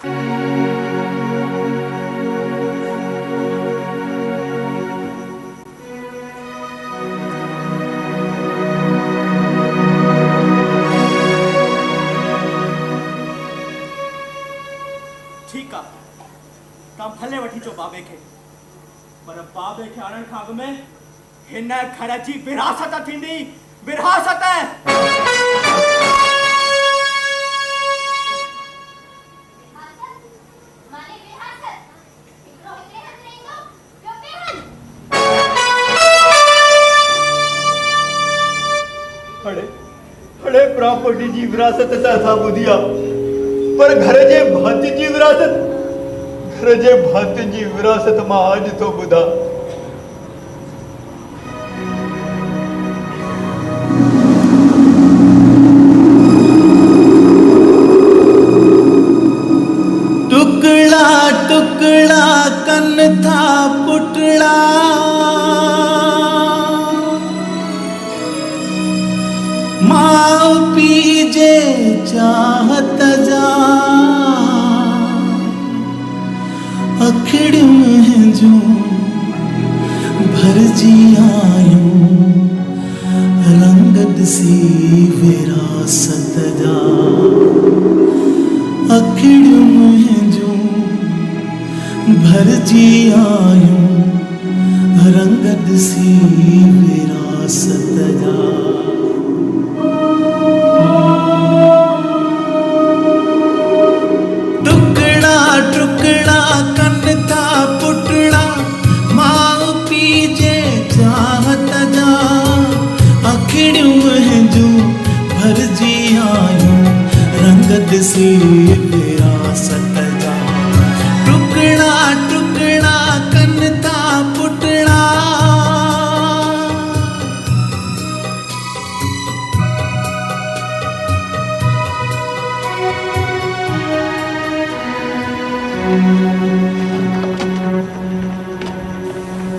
ठीक आहे तव्हां भले वठी अचो बाबे खे, पर बाबे खे आणण खां अॻु में हिन घर जी विरासत थींदी, विरासत। हड़े प्रॉपर्टी जी विरासत त असां ॿुधी आहे, पर घर जे भाती जी विरासत, घर जे भाती जी विरासत मां अॼु थो ॿुधां। टुकड़ा टुकड़ा कन था पुतड़ा, माँ पीजे चाहत जा, अखिड़ में जो भर जी आयूं, रंग सी विरासत जा, अखिड़ में जो भर जी आयूं, रंग सी विरासत जा। टुकड़ा टुकड़ा कन था पुतड़ा, माँ पीजे चाहत जा, अखिड़ में जो भर जी आयूं, रंग सी विरासत जा। टुकड़ा टुकड़ा कन था पुतड़ा,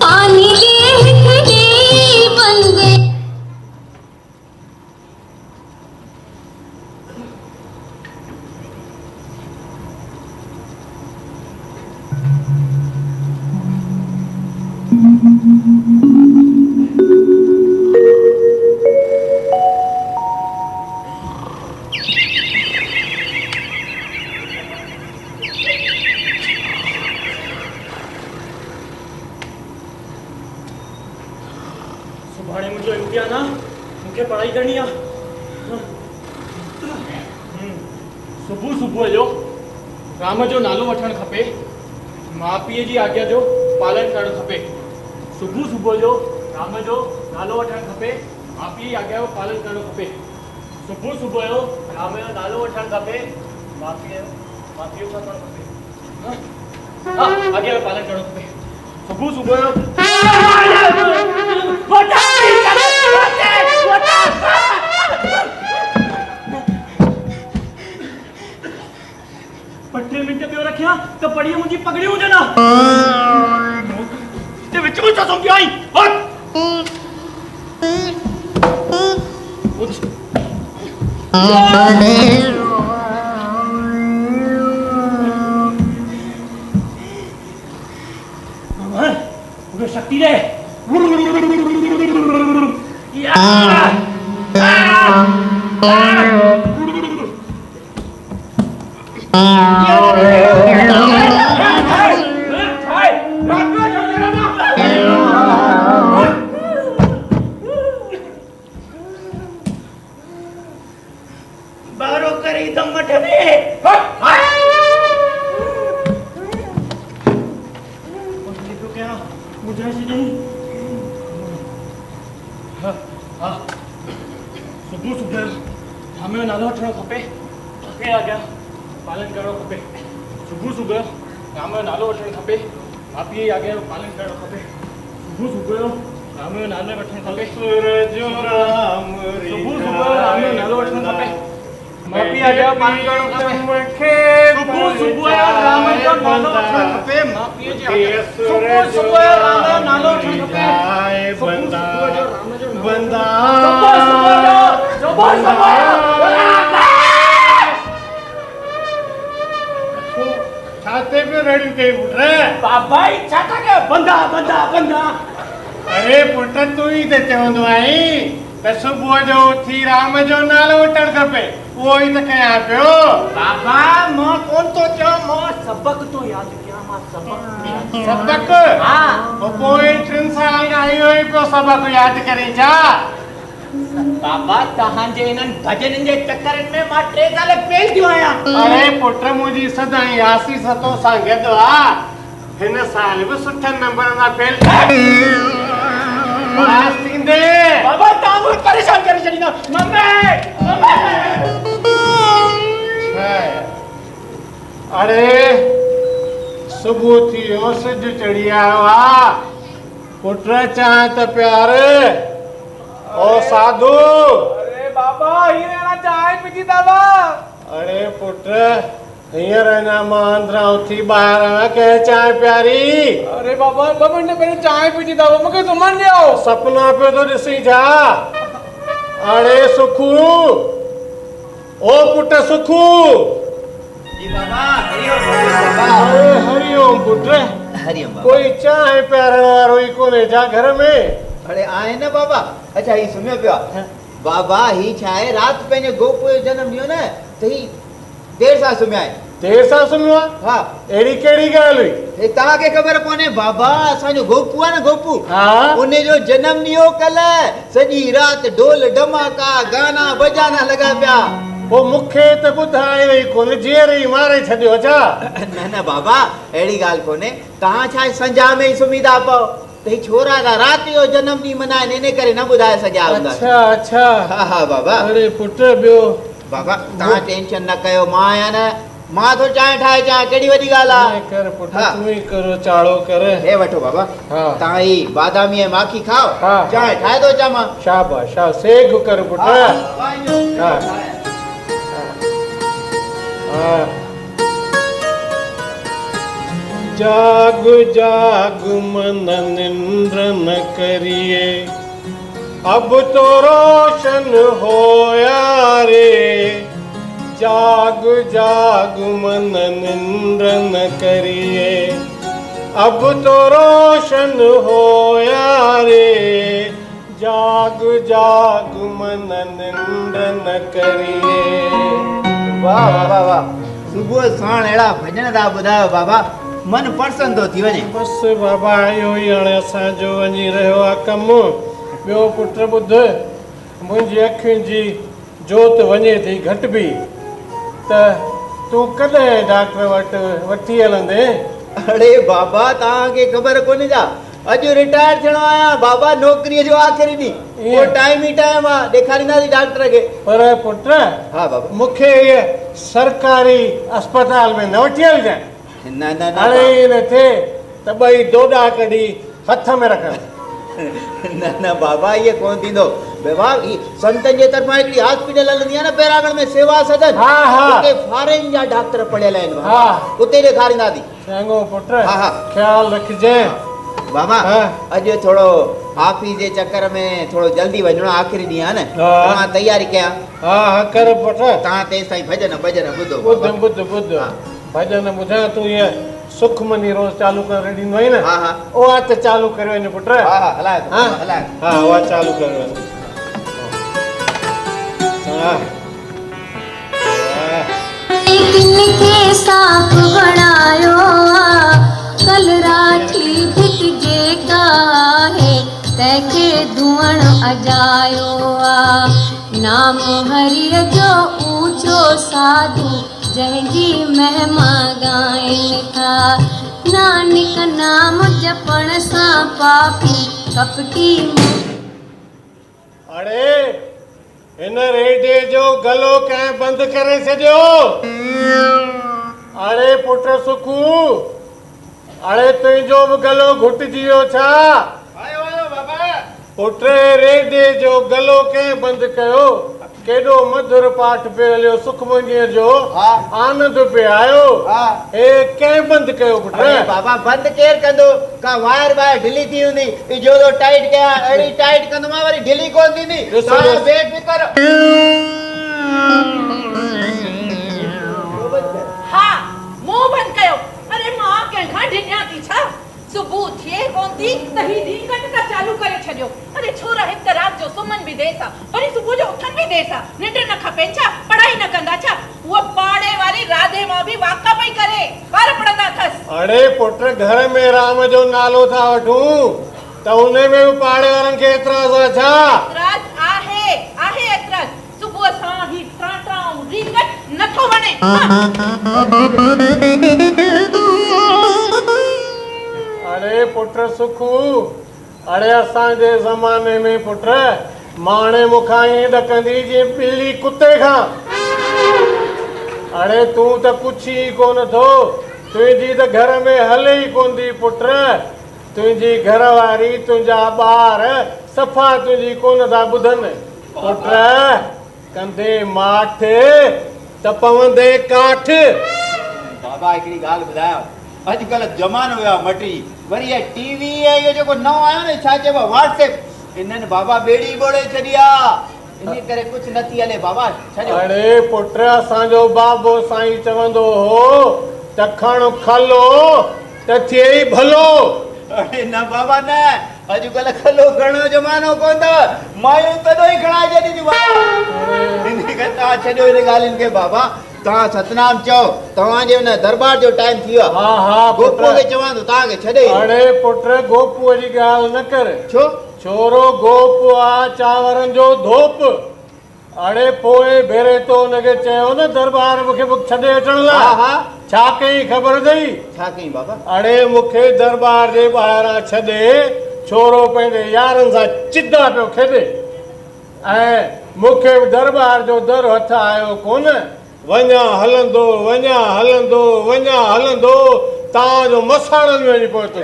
पानी देखने बन गए। सुभाणे मुझे इम्तिहान आहे, मूंखे पढ़ाई करणी आहे। सुबुह सुबुह जो राम जो नालो वठणु खपे, माउ पीउ जी आज्ञा जो पालन करणु खपे। सुबुह सुबुह जो राम जो नालो वठणु खपे, माउ पीउ जी आज्ञा जो पालन करणु खपे। सुबुह सुबुह जो राम जो नालो वठणु खपे, माउ पीउ सां करणु खपे। हा, आज्ञा जो पालन करणु खपे। सुबुह सुबुह जो टे मिंट पियो रखिया तो पढ़िए मुझी पगड़ी हुजे ना ते विच में छा समझी आई उधर शक्ति रे बारो करी दम मठने तो क्या मुझे ऐसी नहीं सुबह सुबह हमें नालो वठणो खपे के आ गया पालन करणो खपे सुबह सुबह हमें नालो वठणो खपे मापी आ गया पालन करणो खपे सुबह सुबह हमें नालो वठणो खपे सूरज राम सुबह सुबह हमें नालो वठणो खपे मापी आ गया पालन करणो खपे सुबह सुबह राम जो नालो वठणो खपे मापी जी सुबह सुबह राम जो नालो वठणो खपे बंदा बंदा सुबह सुबह छाते पे रेडी कई पुट बाबा ई छा था के बंदा बंदा बंदा अरे पुट तू ही ते चवंदो आई त सुबुह जो उथी राम जो नालो वठण खपे उहो ई त कयां पियो बाबा मां कोन तो चयो मां सबक तो याद किया मां सबक सबक हां पोइ 3 साल खां इहो ई पियो सबक यादि करे छा बाबा तहांजे इन्हनि भजननि जे चक्करनि में मां 3 साल फेल थियो आहियां अरे पुट मुंहिंजी सदाई आसीस तो सां गॾु आ हिन साल बि सुठनि नंबरनि सां फेल पास थींदे बाबा तव्हां मूंखे परेशान करे छॾींदा मम्मी अरे सुबुह थी वियो सिज चढ़ी आयो आ पुट चाहे त प्यार ओ साधू अरे बाबा हीरे चाय पीती दादा अरे पुट हींअर अञा मां अंदरां उथी ॿाहिरि आहियां कंहिं चांहि प्यारी अरे बाबा 2 मिंट पहिरियों चाय पीती दादा मूंखे सुम्हण ॾियो सपना पियो थो ॾिसी छा अरे सुखू ओ पुट सुखू जी बाबा हरिओम बाबा अरे हरिओम पुट हरिओम बाबा कोई चांहि प्यारण वारो ई कोन्हे छा घर में अरे आए न बाबा अच्छा ही सुम्हियो पियो आहे बाबा ही छा आहे राति पंहिंजे गोपू जो जनम ॾियो न त ही देर सां सुम्हिया आहिनि देर सां सुम्हियो आहे हा अहिड़ी कहिड़ी ॻाल्हि हुई हे तव्हांखे ख़बर कोन्हे बाबा असांजो गोपू आहे न गोपू हा उन जो जनम ॾींहुं कल्ह सॼी राति ढोल धमाका गाना बजाना लॻा पिया पोइ मूंखे त ॿुधायो ई कोन्हे जीअर ई मारे छॾियो छा न न बाबा अहिड़ी ॻाल्हि कोन्हे तव्हां छा संझा में ई सुम्ही था पओ त ही छोरा था राति जो जनम ॾींहुं मल्हाइनि इन करे न ॿुधाए सघिया हूंदा अच्छा अच्छा हा हा बाबा अरे पुट ॿियो बाबा तव्हां टेंशन न कयो मां आहियां न मां थो चांहि ठाहे चांहि कहिड़ी वॾी ॻाल्हि आहे कर पुट हा। तूं ई करो चाड़ो कर हे वठो बाबा हा। तव्हां ही बादामी ऐं माखी खाओ हा। चांहि ठाहे थो अचां मां शाबाश शा सेग कर पुट हा, हा हा, हा। हा जाग जाग मन निंद्र न करिए अब तो रोशन होया रे जाग जाग मन निंद्र न करिए अब तो रोशन होया रे जाग जाग मन निंद्र न करिए वाह वाह वाह वाह सुबुह साण अहिड़ा भॼन था ॿुधायो बाबा मन प्रसन्न थो थी वञे बसि बाबा इहो ई हाणे असांजो वञी रहियो आहे कमु ॿियो पुट ॿुध मुंहिंजी अखियुनि जी जोति वञे थी घटि बि त तूं कॾहिं डॉक्टर वटि वठी हलंदे अरे बाबा तव्हांखे ख़बर कोन्हे छा अॼु रिटायर थियणो आहियां बाबा नौकरीअ जो आख़िरी ॾींहुं ईअं? टाइम ई टाइम आहे ॾेखारींदासीं डॉक्टर खे पर पुट हा बाबा मूंखे इहे सरकारी अस्पताल में न वठी हलजांइ न न हाणे न ईअं न थिए त ॿई दोॾा कढी हथ में रखनि न न बाबा इहे कोन थींदो बाबा ही संतनि जे तरफ़ां हिकिड़ी हॉस्पिटल हलंदी आहे न पैरागढ़ में सेवा सदन हा, हा। उते फॉरेन जा डॉक्टर पढ़ियल आहिनि बाबा। हा। उते ॾेखारींदासीं चङो पुट हा, हा। ख़्यालु रखिजे बाबा हा। अॼु थोरो ऑफिस जे चक्कर में थोरो जल्दी वञणो आख़िरी ॾींहुं आहे न हा। तव्हां तयारी कयां हा हा कर पुट तव्हां तेसि ताईं भॼन भॼन ॿुधो ॿुध बाबा। ॿुध ॿुध हा। भॼन ॿुधां तूं इहे सुखमनी रोज़ चालू करे ॾींदो आहीं न हा हा उहा त चालू करे वञ पुट हा हा हलाए थो, हा हलाए थो। हा उहा चालू करे वञ हा किन के साफ बनायो कल राठी भिट जेका है तैखे धुअण अजायो नाम हरिय जो ऊंचो साधु जंहिंजी महिमा ॻाइनि था नानक नाम जपण सां पापी कपटी अड़े हिन रेडियो जो गलो कंहिं बंदि करे छॾियो अड़े पुट सुखू अड़े तुंहिंजो बि गलो घुटिजी वियो छा आयो आयो बाबा पुट रेडियो जो गलो कंहिं बंदि कयो केॾो मधुर पाठ पियो हलियो सुखमनीअ जो हा। आनंद पियो आयो हा। हे कंहिं बंदि कयो पुट अरे बाबा बंदि केरु कंदो का वायर वायर ढिली थी हूंदी इजो तो टाइट कया अहिड़ी टाइट कंदोमांव वरी ढिली कोन थींदी ॾिसो, तव्हां ॾिसो। बेफ़िकर हा मुंहुं बंदि कयो उथी त ही दी कटका चालू करे छडियो। अरे छोरा हिक त रात जो सुमन भी देर सा, वरी सुबह जो उथन भी देर सा, निंड न खपे छा, पढ़ाई न कंदा छा। वो पाड़े वाली राधे मां भी वाका पई करे, बार पढ़ंदा थस। अरे पुट घर में राम जो नालो था वठूं त उन्हें में भी पाड़े वारन के एतराज है छा? एतराज आहे एतराज। सुबह सा ही ट्राटा रिंगट नथो वणे। अरे पुट सुखू, अरे असांजे ज़माने में पुट माणे मुखां ई ॾकंदी जी ॿिली कुत्ते खां। अरे तूं त कुछ ई कोन थो, तुंहिंजी त घर में हले ई कोन थी पुट। तुंहिंजी घरवारी तुंहिंजा ॿार सफ़ा तुंहिंजी कोन था ॿुधनि पुट। कंदे माठ त पवंदे काठ। बाबा हिकिड़ी ॻाल्हि ॿुधायो, अॼुकल्ह ज़मानो वियो आहे मटी, वरी इहा टीवी ऐं इहो जेको नओं आयो न छा चइबो आहे व्हाट्सएप, इन्हनि बाबा ॿेड़ी ॿोड़े छॾी आहे। इन करे कुझु नथी हले बाबा छॾियो। अरे पुट असांजो बाबो साईं चवंदो हो त खण खलो त थिए ई भलो। अरे न बाबा न, अॼुकल्ह खलो खणो ज़मानो कोन अथव, मायूं तॾहिं ई खणाए छॾींदियूं बाबा। इन करे तव्हां छॾियो इन ॻाल्हियुनि खे बाबा। तव्हां सतनाम चओ, तव्हांजे हुन दरबार जो टाइम थी वियो। हा हा गोपू खे चवां थो तव्हांखे छॾे। अरे पुट गोपूअ जी ॻाल्हि न कर। छो? छोरो गोप आ चांवरनि जो धोप। अड़े पोइ भेरे तो हुनखे चयो न दरबार मूंखे छॾे अचण लाइ। हा हा छा कई ख़बर अथई? छा कई बाबा? अड़े मूंखे दरबार जे ॿाहिरां छॾे छोरो पंहिंजे यारनि सां चिदा पियो खेॾे ऐं मूंखे दरबार जो दर हथ आयो कोन। वञा हलंदो वञा हलंदो वञा हलंदो तव्हांजो मसाणनि में वञी पहुतो।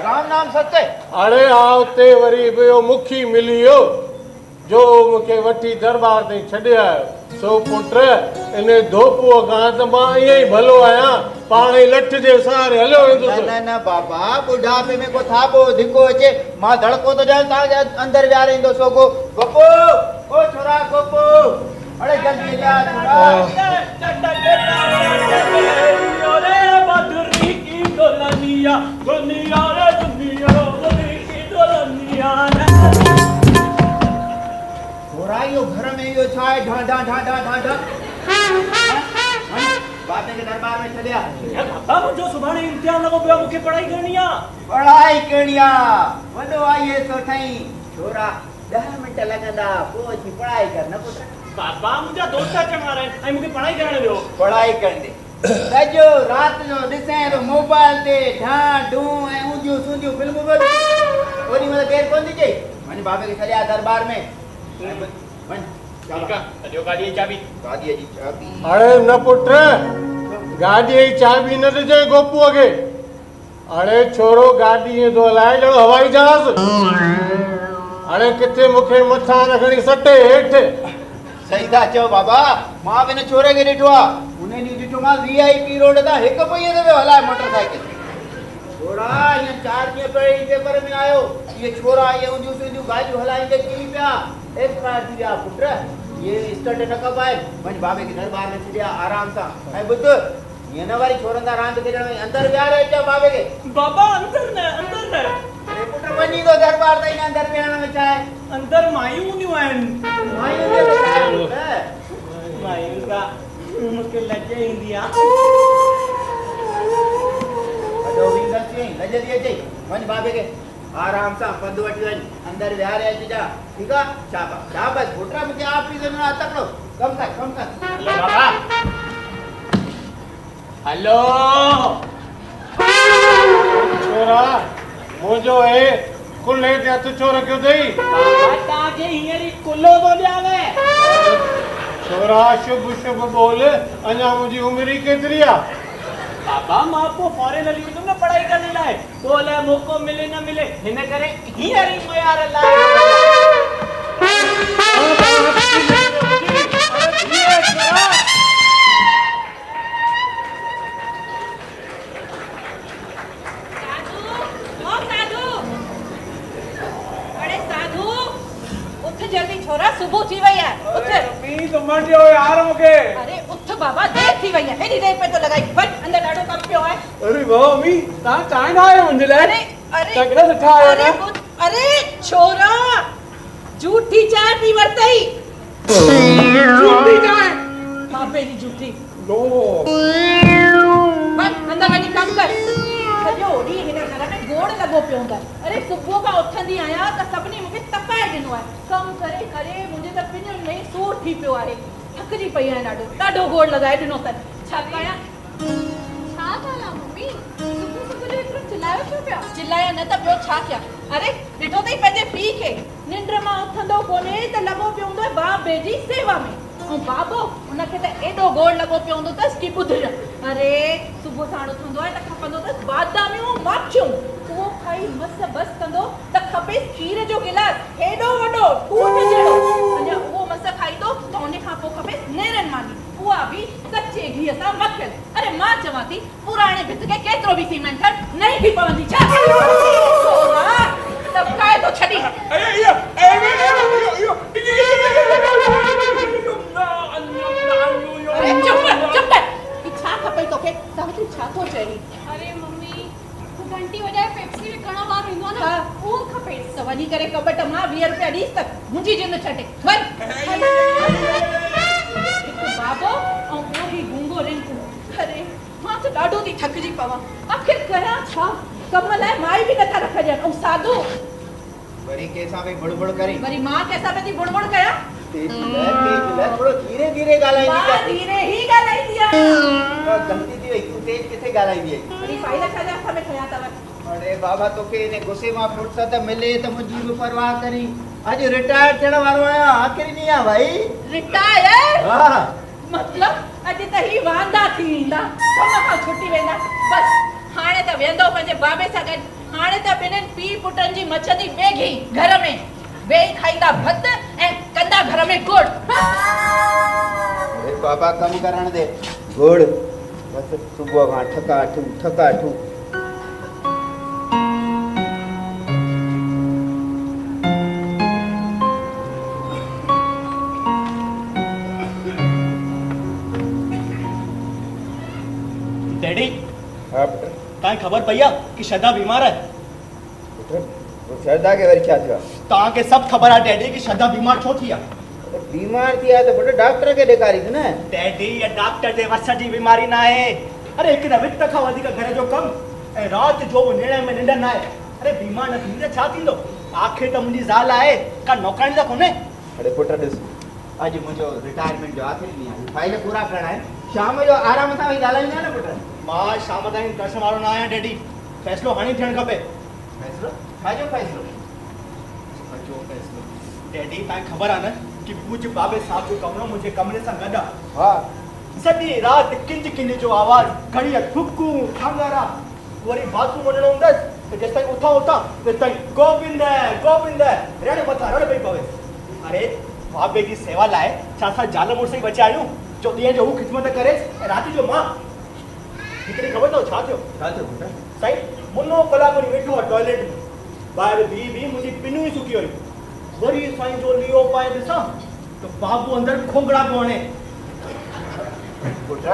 राम नाम सच। अड़े हा उते वरी ॿियो मुखी मिली वियो जो मूंखे वठी दरबार ताईं छॾे आयो। सो पुट इन धोपूअ खां त मां ईअं ई भलो आहियां, पाण ई लठ जे सहारे हलियो वेंदुसि। न न बाबा, बुढ़ापे में को थापो धिको अचे, मां धड़को तो ॾियां तव्हांखे अंदरि विहारे ईंदो सोगो। गोपू ओ छोरा गोपू, अड़े जल्दी जा छोरा। रे बदरी की दुल्हनिया दुनिया रे दुनिया बदरी की दुल्हनिया। छोरा यो घर में यो छा है ढांढा ढांढा ढांढा? बाबे के दरबार में छॾिया। बाबा मुंहिंजो सुभाणे इम्तिहान लॻो पियो, मूंखे पढ़ाई करणी आहे। पढ़ाई करणी आहे, वॾो आईए सो ठई। छोरा 10 मिंट लॻंदा, पोइ अची पढ़ाई कर न पुट। बाबा मुंहिंजा दोस्त अचण वारा आहिनि ऐं मूंखे पढ़ाई करणु ॾियो। पढ़ाई करणी सॼो राति जो ॾिसें तो मोबाइल ते ढां ढूं ऐं ऊंधियूं सूंधियूं फिल्मूं पियो। ओॾी महिल केरु कोन थी चई वञ बाबे खे छॾिया दरबार में। वञ ठीकु आहे, ॾियो गाॾीअ जी चाबी। गाॾीअ जी चाबी? अड़े न पुट, गाॾीअ जी चाबी न ॾिजांइ गोपूअ खे। अड़े छोरो गाॾी ईअं थो हलाए ॼणो हवाई जहाज़। अड़े किथे मूंखे मथां न खणी सटे हेठि। सही था चओ बाबा, मां बि हिन छोरे खे ॾिठो आहे। उन ॾींहुं ॾिठो मां VIP रोड तां हिकु पहिए ते वियो हलाए मोटरसाइकिल। छोरा ईअं 4 ॾींहं पहिरीं पेपर में आयो, इहे छोरा इहे ऊंधियूं सूंधियूं गाॾियूं हलाईंदे किरी पिया एक्सपायर थी विया पुट। ये स्टंट न कबाए, वञ बाबे के दरबार में छॾिया आराम सां। ऐं ॿुध, हीअं न वरी छोरनि सां रांदि खेॾण में अंदरि विहारे अचो बाबे खे। बाबा अंदर न अंदर न। अरे पुट वञी थो दरबार ताईं, अंदरि विहण में छा आहे? अंदर मायूं हूंदियूं आहिनि। मायूं खे छा आहे पुट? मायूं का मूंखे लॼ ईंदी आहे। वॾो विंगल चई लॼ थी अचई। वञ बाबे खे आराम सां पंधु वठी वञ, अंदरि विहारे अचिजा। ठीकु आहे? शाबाश शाबाश पुट, मूंखे ऑफिस में न तकिड़ो। कमु कर कमु कर। हलो बाबा हलो। छोरा मुंहिंजो हे कुल्हे ते हथु छो रखियो अथई? तव्हांखे हींअर ई कुल्लो थो ॾियांव। छोरा शुभ शुभ बोल, अञा मुंहिंजी उमिरि ई केतिरी आहे? बाबा मां पोइ फॉरेन हली वेंदुमि न पढ़ाई करण लाइ, पोइ अलाए मौक़ो मिले न मिले, हिन करे हींअर ई मयार लाइ। जल्दी छोरा, सुबह थी वई है। उठ पी तो मर जाओ यार मूंखे। अरे उठ बाबा, देर थी वई आहे हेॾी देरि पे तो लॻाई वञ अंदरि ॾाढो कमु पियो आहे अरे वाह मम्मी तव्हां चांहि न आयो मुंहिंजे लाइ अरे अरे तकिड़ा सुठा आहियो अरे न ॿुध, अरे छोरा झूठी चांहि पी वरितई झूठी चांहि बाबे जी झूठी नो वञ अंदरि वञी कमु कर सॼो ॾींहुं हिन घर में गोड़ लॻो पियो हूंदो आहे अरे सुबुह खां उथंदी आहियां त सभिनी मूंखे तपाए ॾिनो आहे कमु करे करे मुंहिंजे त पिनियुनि में सूर थी पियो आहे थकिजी पई आहियां ॾाढो ॾाढो गोड़ लॻाए ॾिनो अथनि छा कयां छा ॻाल्हि आहे मम्मी सुबुह सुबुह जो एतिरो चिल्लायो छो पिया चिल्लाया न त ॿियो छा कयां अरे ॾिठो अथई पंहिंजे पीउ खे निंड मां उथंदो कोन्हे त लॻो पियो हूंदो आहे बाबे जी सेवा में ऐं बाबो उनखे त एॾो गोड़ लॻो पियो हूंदो अथसि की ॿुध अरे सुबुह साण उथंदो आहे त खपंदो अथसि बादामियूं माखियूं उहो खाई मस बस कंदो त खपेसि खीर जो गिलास हेॾो वॾो टूट जहिड़ो अञा उहो मस खाईंदो त उन खां पोइ खपेसि नेरनि मानी उहा बि कचे घी सां मखियल अरे मां चवां थी पुराणे भित खे केतिरो बि सीमेंट हण नहीं बि पवंदी छा टपकाए थो छॾी अरे चुप कर ही छा खपई तोखे सावित्री छा थो चई अरे मम्मी तू घंटी वॼाए पेप्सी विकण वारो ईंदो आहे हा। न उहो खपे त वञी करे कबट मां 20 रुपया ॾीस त मुंहिंजी जिंद छॾे वञ हिकु बाबो ऐं ॿियो ही गूंगो रिंकू अरे मां त ॾाढो थी थकिजी पवां आख़िर कयां छा कम लाइ माई बि नथा रखजनि ऐं साधू वरी कंहिंसां बि बुड़बुड़ करी वरी मां कंहिंसां पई थी बुड़बुड़ कयां तेज लाइ थोरो धीरे धीरे ॻाल्हाईंदी मां कर धीरे ई ॻाल्हाईंदी आहियां ग़लती थी वई तूं तेज किथे ॻाल्हाईंदी आहीं वरी फाइल छाजे हथ में खयां अथव अरे बाबा तोखे इन गुस्से मां फुर्सत मिले त मुंहिंजी बि परवाह करी अॼु रिटायर थियण वारो आहियां आख़िरी ॾींहुं आहे भाई रिटायर हा मतलब अॼु त ही वांदा थी ईंदा कम खां छुटी वेंदा बस हाणे त वेंदो पंहिंजे बाबे सां गॾु हाणे त ॿिन्हिनि पीउ पुटनि जी मचंदी बेघी घर में वेही खाईंदा भत ऐं कंदा घर में गुड़ अरे बाबा कमु करण दे गुड़ बसि सुबुह खां ठका ठूं डैडी हा पुट तव्हांखे ख़बर पई आहे कि श्रद्धा बीमार आहे पुट श्रद्धा खे वरी छा थियो आहे तव्हांखे सभु ख़बर आहे डैडी कि श्रद्धा बीमार छो थी आहे बीमार थी आहे त पुट डॉक्टर खे ॾेखारीस न डैडी ये डॉक्टर जे वस जी बीमारी ना आहे अरे हिकु त वित खां वधीक घर जो कमु ऐं राति जो बि नेणे में निंड न आहे अरे बीमार न थींदी त छा थींदो आख़िर त मुंहिंजी ज़ाल आहे का नौकराणी त कोन्हे अरे पुट ॾिस अॼु मुंहिंजो रिटायरमेंट जो आख़िरी ॾींहुं आहे फाइल पूरा करणा आहिनि शाम जो आराम सां वेही ॻाल्हाईंदा न पुट मां शाम ताईं दर्शन वारो न आहियां डैडी फ़ैसिलो हाणे थियणु खपे फ़ैसिलो छाजो फ़ैसिलो सचो फ़ैसिलो डैडी तव्हांखे ख़बर आहे न कि पूज्य बाबे साहब जो कमरो मुंहिंजे कमरे सां गॾु आहे हा सॼी राति किंज किंज जो आवाज़ घड़ीअ ठुकूं खंगारा वरी बाथरूम वञणो हूंदसि त जेसि ताईं उथां तेसि ताईं गोविंद गोविंद रड़ मथां रड़ पई पवे अरे बाबे जी सेवा लाइ छा असां ज़ाल मुड़ुस ई बचिया आहियूं जो ॾींहं जो हू ख़िदमत करे ऐं राति जो मां हिकिड़ी ख़बर अथव छा थियो पुट साईं मुनो कलाक वरी वेठो आहे टॉयलेट में ॿाहिरि बीह मुंहिंजी पिनियूं ई सुकी हुई वरी साईं जो लियो पाए ॾिसां त बाबू अंदरि खोंगड़ा पियो हणे पुट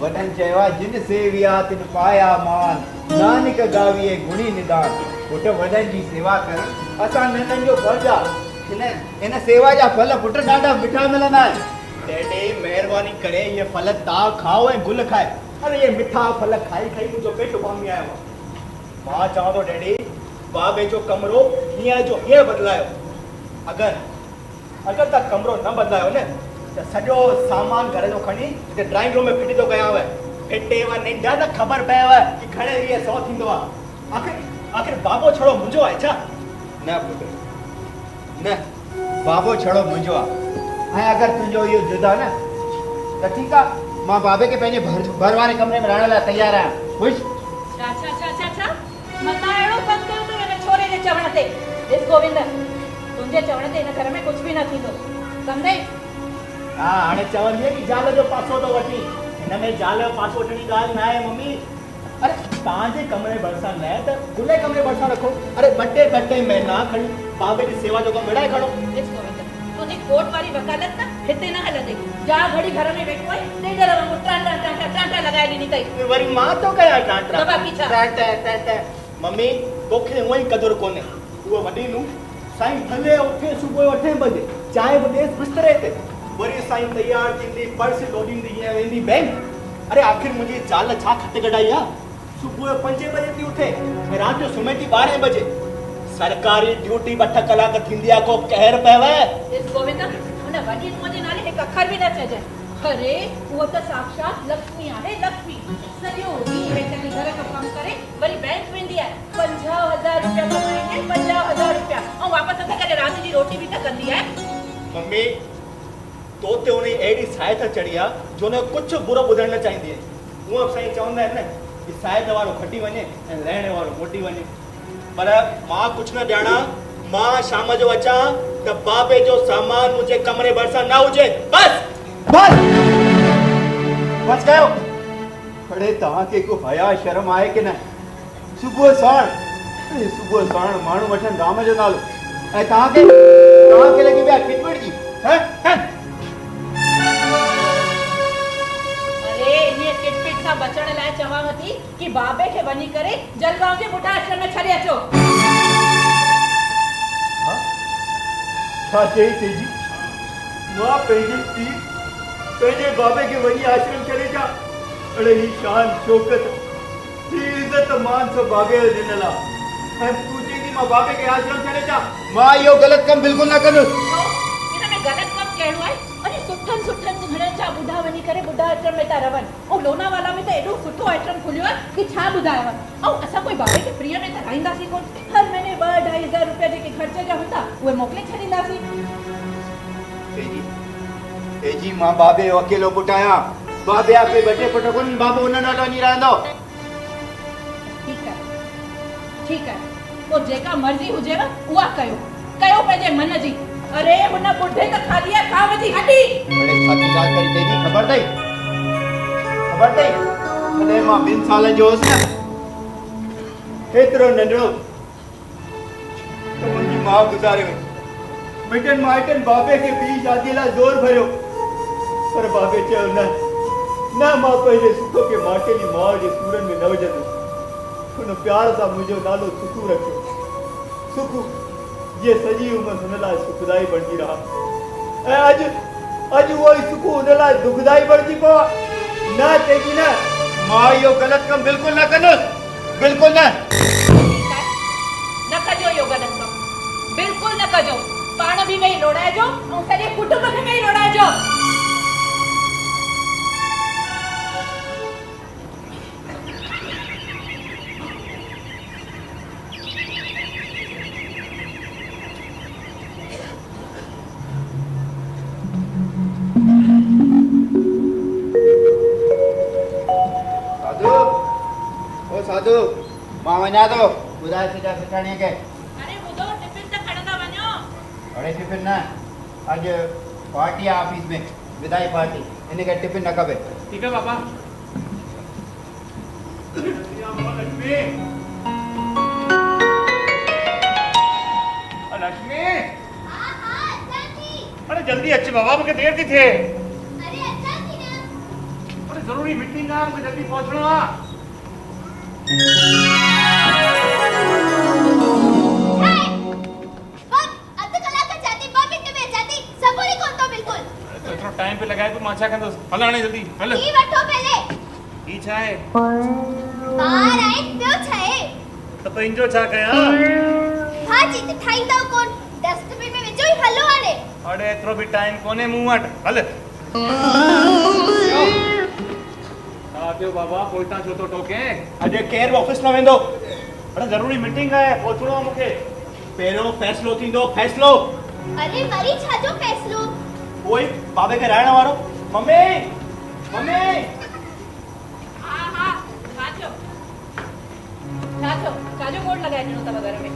वॾनि चयो आहे जिन सेविया तिन पाया मान नानक गावीअ गुणी निदान पुट वॾनि जी सेवा कर असां नंढनि जो फर्ज़ु आहे इन सेवा जा फल पुट ॾाढा मिठा मिलंदा आहिनि डैडी महिरबानी करे ये फल तव्हां खाओ ऐं गुल खाए अरे ये मिठा फल खाई खाई मुंहिंजो पेट भांगी आयो आहे मां चवां थो डैडी बाबे जो कमरो हींअर जो हींअर बदिलायो अगरि तव्हां कमरो न बदिलायो न त सॼो सामान घर जो खणी हिते ड्राइंग रूम में फिटी थो कयांव फिटेव निंढा त ख़बर पयव कि घणे वीह 100 थींदो आहे आख़िर बाबो छड़ो मुंहिंजो आहे छा न पुट न बाबो छड़ो मुंहिंजो आहे ऐं अगरि तुंहिंजो इहो ज़िद आहे न त ठीकु आहे मां बाबे खे पंहिंजे भर वारे कमरे में रहण लाइ तयारु आहियां ख़ुशि छा मता अहिड़ो कमु कयो अथव हिन छोरे जे चवण ते ॾिस गोविंद तुंहिंजे चवण ते हिन घर में कुझु बि न थींदो सम्झे हा हाणे चवंदी आहे कि ज़ाल जो पासो थो वठी हिन में ज़ाल जो पासो वठण जी ॻाल्हि न आहे मम्मी अरे तव्हांजे कमरे भरिसां न त गुले कमरे भरिसां रखो अरे ॿ टे महीना खणी बाबे जी सेवा जो कमु विड़ाए खणो ॾिस गोविंद तूं मुझे कोर्ट वाली वकालत ना हिते न हलंदे जा घड़ी घर में वेठो है ॾेढ रवंगो टांटा लगाए ॾिनी अथई वरी मां तो कया टांटा दबा की छा? टांटा मम्मी तोखे उहो ई कदुर कोन्हे उहो वॾी नूं साईं भले उथे सुबुह 8 बजे चांहि बि ॾेसि बिस्तरे ते वरी साईं तयार थींदी पर्स लोॾींदी हीअं वेंदी बैंक अरे आख़िर मुंहिंजी ज़ाल छा खट कढाई आहे सुबुह 5 बजे थी उथे ऐं राति जो सुम्हे थी 12 बजे सरकारी ड्यूटी 8 कलाक थींदी आहे को कहर पएव इस गोविंद उन वॾी नुंहं जे नाले हिकु अखर बि न चइजे अरे उहो त साक्षात लक्ष्मी आहे लक्ष्मी सॼो ॾींहुं वेचारी घर जो कमु करे वरी बैंक वेंदी आहे 50,000 रुपया कमाईंदी 50,000 रुपया ऐं वापसि असां करे राति जी रोटी बि त कंदी आहे मम्मी तो ते उन अहिड़ी साइथ चढ़ी आहे जो उन कुझु बुरो ॿुधणु न चाहींदी आहे उहो साईं चवंदा आहिनि न कि साइथ वारो खटी वञे ऐं लहण वारो मोटी वञे पर मां कुझु न ॼाणा मां शाम जो अचां त बाबे जो सामान मुंहिंजे कमरे भरिसां न हुजे बस बस बस कयो अड़े तव्हांखे को हया शर्म आहे कि न सुबुह साण माण्हू वठनि राम जो नालो ऐं तव्हांखे लॻी पिया खिटपिट जी अरे इन्हीअ किटपिट सां बचण लाइ चवांव थी कि बाबे खे वञी करे जलगांव जे बुढ़ा आश्रम में छॾे अचो छा चई तेजी मां पंहिंजे बाबे खे वञी आश्रम छॾे अचां अड़े ही शान शौकत ही इज़त मान सब बाबे जो ॾिनल आहे ऐं तूं चई थी मां बाबे खे आश्रम छॾे अचां मां इहो ग़लति कमु बिल्कुलु न कंदुसि इन में ग़लति कमु कहिड़ो आहे अरे सुठनि घणनि जा बुढ़ा वञी करे बुढ़ा आश्रम में था रहनि ऐं लोनावाला में त एॾो सुठो आश्रम खुलियो आहे कि छा ॿुधायांव ऐं असां कोई बाबे खे फ्रीअ में त राईंदासीं कोन हर महीने 2-2.5 हज़ार रुपया जेके ख़र्च जा हूंदा उहे मोकिले छॾींदासीं तेजी मां बाबे जो अकेलो पुटु आहियां बाबे आपे ॿ 2 पुट कोन बाबो उन वटि वञी रहंदो ठीक है पोइ जेका मर्ज़ी हुजेव उहा कयो पंहिंजे मन जी अरे हुन बुढ़े त खाली आहे खाव जी हटी बड़े छाती ॻाल्हि करी तेजी ख़बर अथई कॾहिं मां 2 सालनि जो हुअसि न एतिरो नंढड़ो त मुंहिंजी माउ गुज़ारे वई मिटनि माइटनि बाबे खे ॿी शादीअ लाइ ज़ोर भरियो पर बाबे चयो न मां पंहिंजे सुख खे माटेली माउ जे सूरनि में न विझंदुसि हुन प्यार सां मुंहिंजो नालो सुखू रखियो सुखू ये सॼी उमिरि हुन लाइ सुखदाई बणिजी रहा ऐं अॼु उहो ई सुखू हुन लाइ दुखदाई बणिजी पियो आहे न तेजी न मां इहो ग़लति कमु बिल्कुलु न कंदुसि बिल्कुलु न कजो इहो ग़लति कमु बिल्कुलु न कजो पाण बि वेही लोड़ाइजो ऐं सॼे कुटुंब खे वेही लोड़ाइजो साधु मां वञा थो ॿुधाए सीधा सिठाणीअ खे अरे ॿुधो टिफिन त खणंदा वञो अड़े टिफिन न अॼु पार्टी आहे ऑफिस में विदाई पार्टी इन करे टिफिन न खपे ठीक है पापा लक्ष्मी अरे जल्दी अच बाबा मूंखे देर थी थिए अरे ज़रूरी मीटिंग आहे मूंखे जल्दी पहुचणो आहे टाइम पे लगाए तो मां छा कंदो हल हाणे जल्दी हल ई वठो पहले ई छा आहे बाहर आए ॿियो छा आहे त पंहिंजो छा कयां भाजी त ठाहींदव कोन डस्टबिन में विझो ई हलो हाणे अड़े एतिरो बि टाइम कोन्हे मूं वटि हल छा थियो बाबा पोइता छो थो टोके अॼु केरु ऑफिस न वेंदो अड़े ज़रूरी मीटिंग आहे पहुचणो आहे मूंखे पहिरियों फ़ैसिलो थींदो फ़ैसिलो अरे वरी छा जो फ़ैसिलो कोई बाबे के रहने वालो मम्मी हाँ छाजो बोर्ड लगाए ॾिनो अथव घर में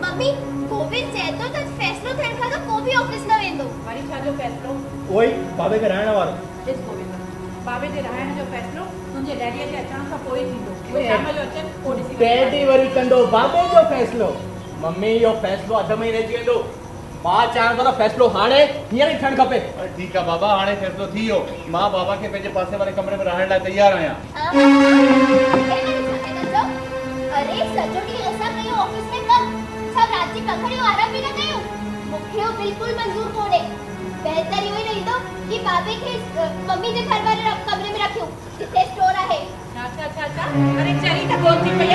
मम्मी गोविंद चए थो त फ़ैसिलो थियण खां त को बि ऑफिस न वेंदो वरी छाजो फ़ैसिलो कोई बाबे के रहने वालो ॾिस गोविंद बाबे जे रहण जो फ़ैसिलो तुंहिंजे डैडीअ जे अचण खां पोइ थींदो उहे शाम जो अचनि पोइ ॾिसी डैडी वरी कंदो बाबे जो फ़ैसिलो मम्मी इहो फ़ैसिलो अध में ई रहिजी वेंदो मां चाहियां थो न फ़ैसिलो हाणे हींअर ई थियणु खपे। ठीकु आहे बाबा, हाणे फ़ैसिलो थी वियो। मां बाबा खे पंहिंजे पासे वारे कमरे में रहण लाइ तयारु आहियां। अरे सॼो ॾींहुं असां कयो ऑफिस में कम, छा रात जी पखड़ियो आराम बि न कयो? मूंखे हो बिल्कुल मंज़ूर कोन्हे। बहितर इहो ई रहंदो कि बाबे खे मम्मी जे घर वारे कमरे में रखियो, जिते स्टोर आहे। अच्छा अरे चरी त कोन थी पई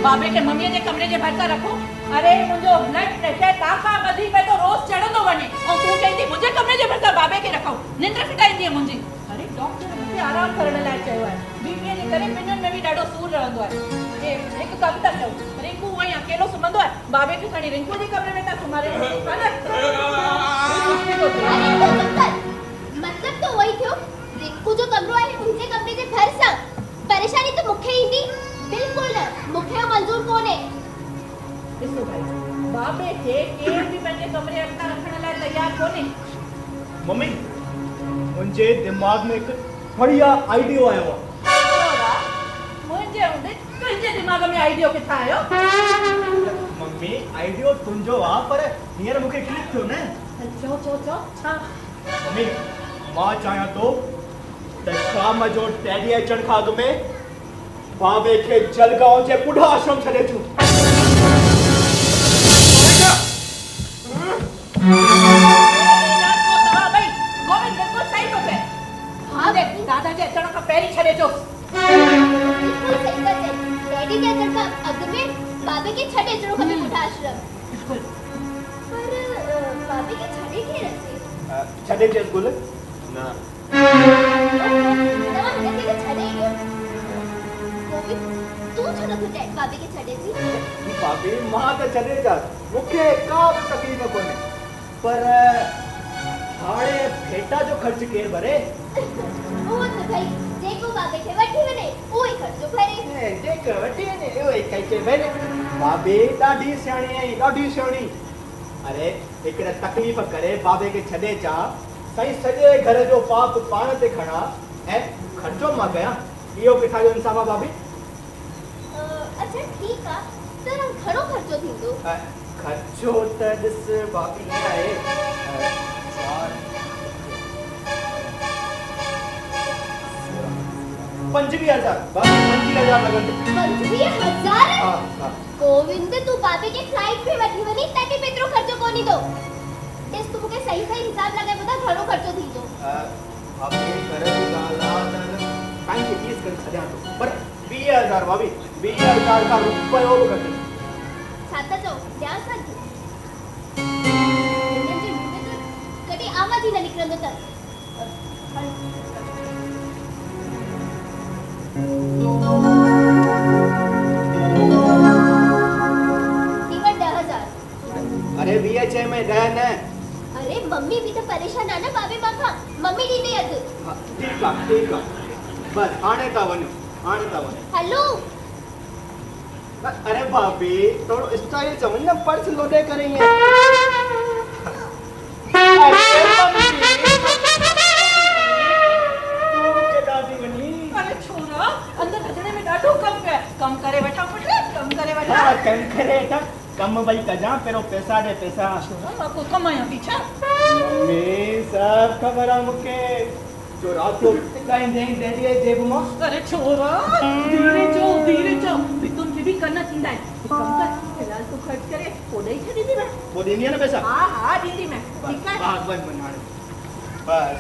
बाबे खे मम्मीअ जे कमरे जे भरिसां रखो। अरे मुंहिंजो ब्लड प्रेशर ताका वधी पे तो रोज चढ़ंदो वञे ऐं तूं चई थी मुंहिंजे कमरे जे भरिसां बाबे खे रखो। निंड फिटाईंदी आहे मुंहिंजी। अरे डॉक्टर मूंखे आराम करण लाइ चयो आहे। बीपीअ जे करे पिनुनि में बि ॾाढो सूर रहंदो आहे। हिकु कमु था कयो, रिंकू वहीं अकेलो सुम्हंदो आहे, बाबे खे खणी रिंकू जे कमरे में था सुम्हारे। मतलब तो वही थियो, रिंकू जो कमरो आहे मुंहिंजे कमरे जे भरिसां। परेशानी तो मूंखे ईंदी बिल्कुल न, मूंखे मंज़ूर कोन्हे। ॾिसो भाई, बाबे खे केर बि पंहिंजे कमरे अॻियां रखण लाइ तयारु कोन्हे। मम्मी, मुंहिंजे दिमाग़ में हिकु बढ़िया आइडियो आयो आहे। मुंहिंजे हूंदे तुंहिंजे दिमाग़ में आइडियो किथां आयो? मम्मी, आइडियो तुंहिंजो आहे, पर हींअर मूंखे क्लिक थियो न। चो छा? मम्मी, मां चाहियां थो त शाम जो डैडी अचण खां अॻु में बाबे खे जलगांव जे ॿुढा आश्रम छॾे अचूं। गोविंद बिल्कुल सही थो चए। हाँ देख, दादा जे अचण खां पहिरीं छॾे अचो। बिल्कुल सही था चए। डैडी जे अचण खां अॻु में बाबे खे छॾे अचणो खपे ॿुढा आश्रम। बिल्कुल। पर बाबे खे छॾे केरु अचे? छॾे अचेसि गुल। न, तव्हां हिनखे त छॾे ईंदो। गोविंद, तूं छो नथो चाहे बाबे खे छॾे अची? भाभी, मां त छॾे अचां, मूंखे का बि तकलीफ़ कोन्हे, पर हाणे भेटा जो ख़र्च केरु भरे? उहो त भई जेको बाबे खे वठी वञे उहो ई ख़र्चो भरे। जेको वठी वञे उहो ई ख़र्चो भरे। बाबे ॾाढी सियाणी आई, ॾाढी सियाणी। अरे हिकिड़े तकलीफ़ करे बाबे खे छॾे अचां, साईं सॼे घर जो पाप पाण ते खणा ऐं ख़र्चो मां कयां, इहो किथां जो इंसाफ़ आहे भाभी? अच्छा ठीकु आहे, त घणो ख़र्चो थींदो? ख़र्चो त ॾिस भाभी ईअं आहे, 25,000 भाभी, 25,000 लॻंदे। 25,000? हा। गोविंद, तूं बाबे खे फ्लाइट में वठी वञी तॾहिं बि एतिरो ख़र्चो कोन ईंदो। ॾिस, तूं मूंखे सही हिसाब लॻाए ॿुधाए घणो ख़र्चो थींदो। भाभी घर जी ॻाल्हि आहे त टाइम खे फीस करे छॾियां थो, पर 20,000 भाभी, 20,000 खां रुपयो बि घटि। छा था चओ? ॾियां छा? हिननि जे मुंहं में त कॾहिं आवाज़ ई न निकिरंदो अथनि। टीवट 10,000। अरे 20 में 10 न। अरे मम्मी भी तो परेशान है ना बाबे मां खां, मम्मी ॾींदे अधु। ठीकु आहे बस हाणे था वञो, हाणे था वञो। हलो। अरे भाभी थोड़ो स्टाइल चवनि न, पर्स लोडे करे ईअं। अरे छोरा, अंदर रजणे में ॾाढो कम करे वठा पुट, कम करे वठा। हाँ, कम करे वठा, कम भई कजां, पहिरों पैसा ॾे पैसा। मां को कमायां थी छा? मम्मी सब ख़बर आहे मूंखे, जो रात जो टिकाईंदे डैडी जे जेब मां। अरे छोरा, धीरे चो तुम भी करना थींदा है। कम कर, फिलहाल तू खर्च करे, पोइ ॾेई छॾींदी मैं। वो ॾींदी आहे न पैसा? हाँ ॾींदी मैं। ठीक है? बस हाणे बस।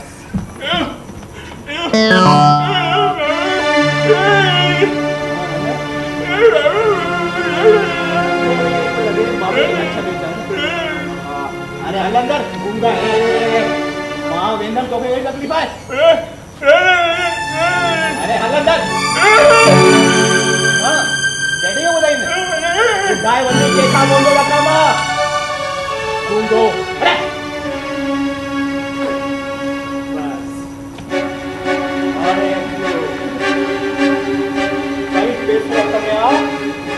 अरे हल अंदर गूंगा मां वेंदम तोखे कोई तकलीफ़ आहे? अरे हल अंदर। हां डैडी को ॿुधाईंदे ॿुधाए वञे कंहिंखां बोलो न कम गूंगो। अरे बस अरे भाई पैसा कमया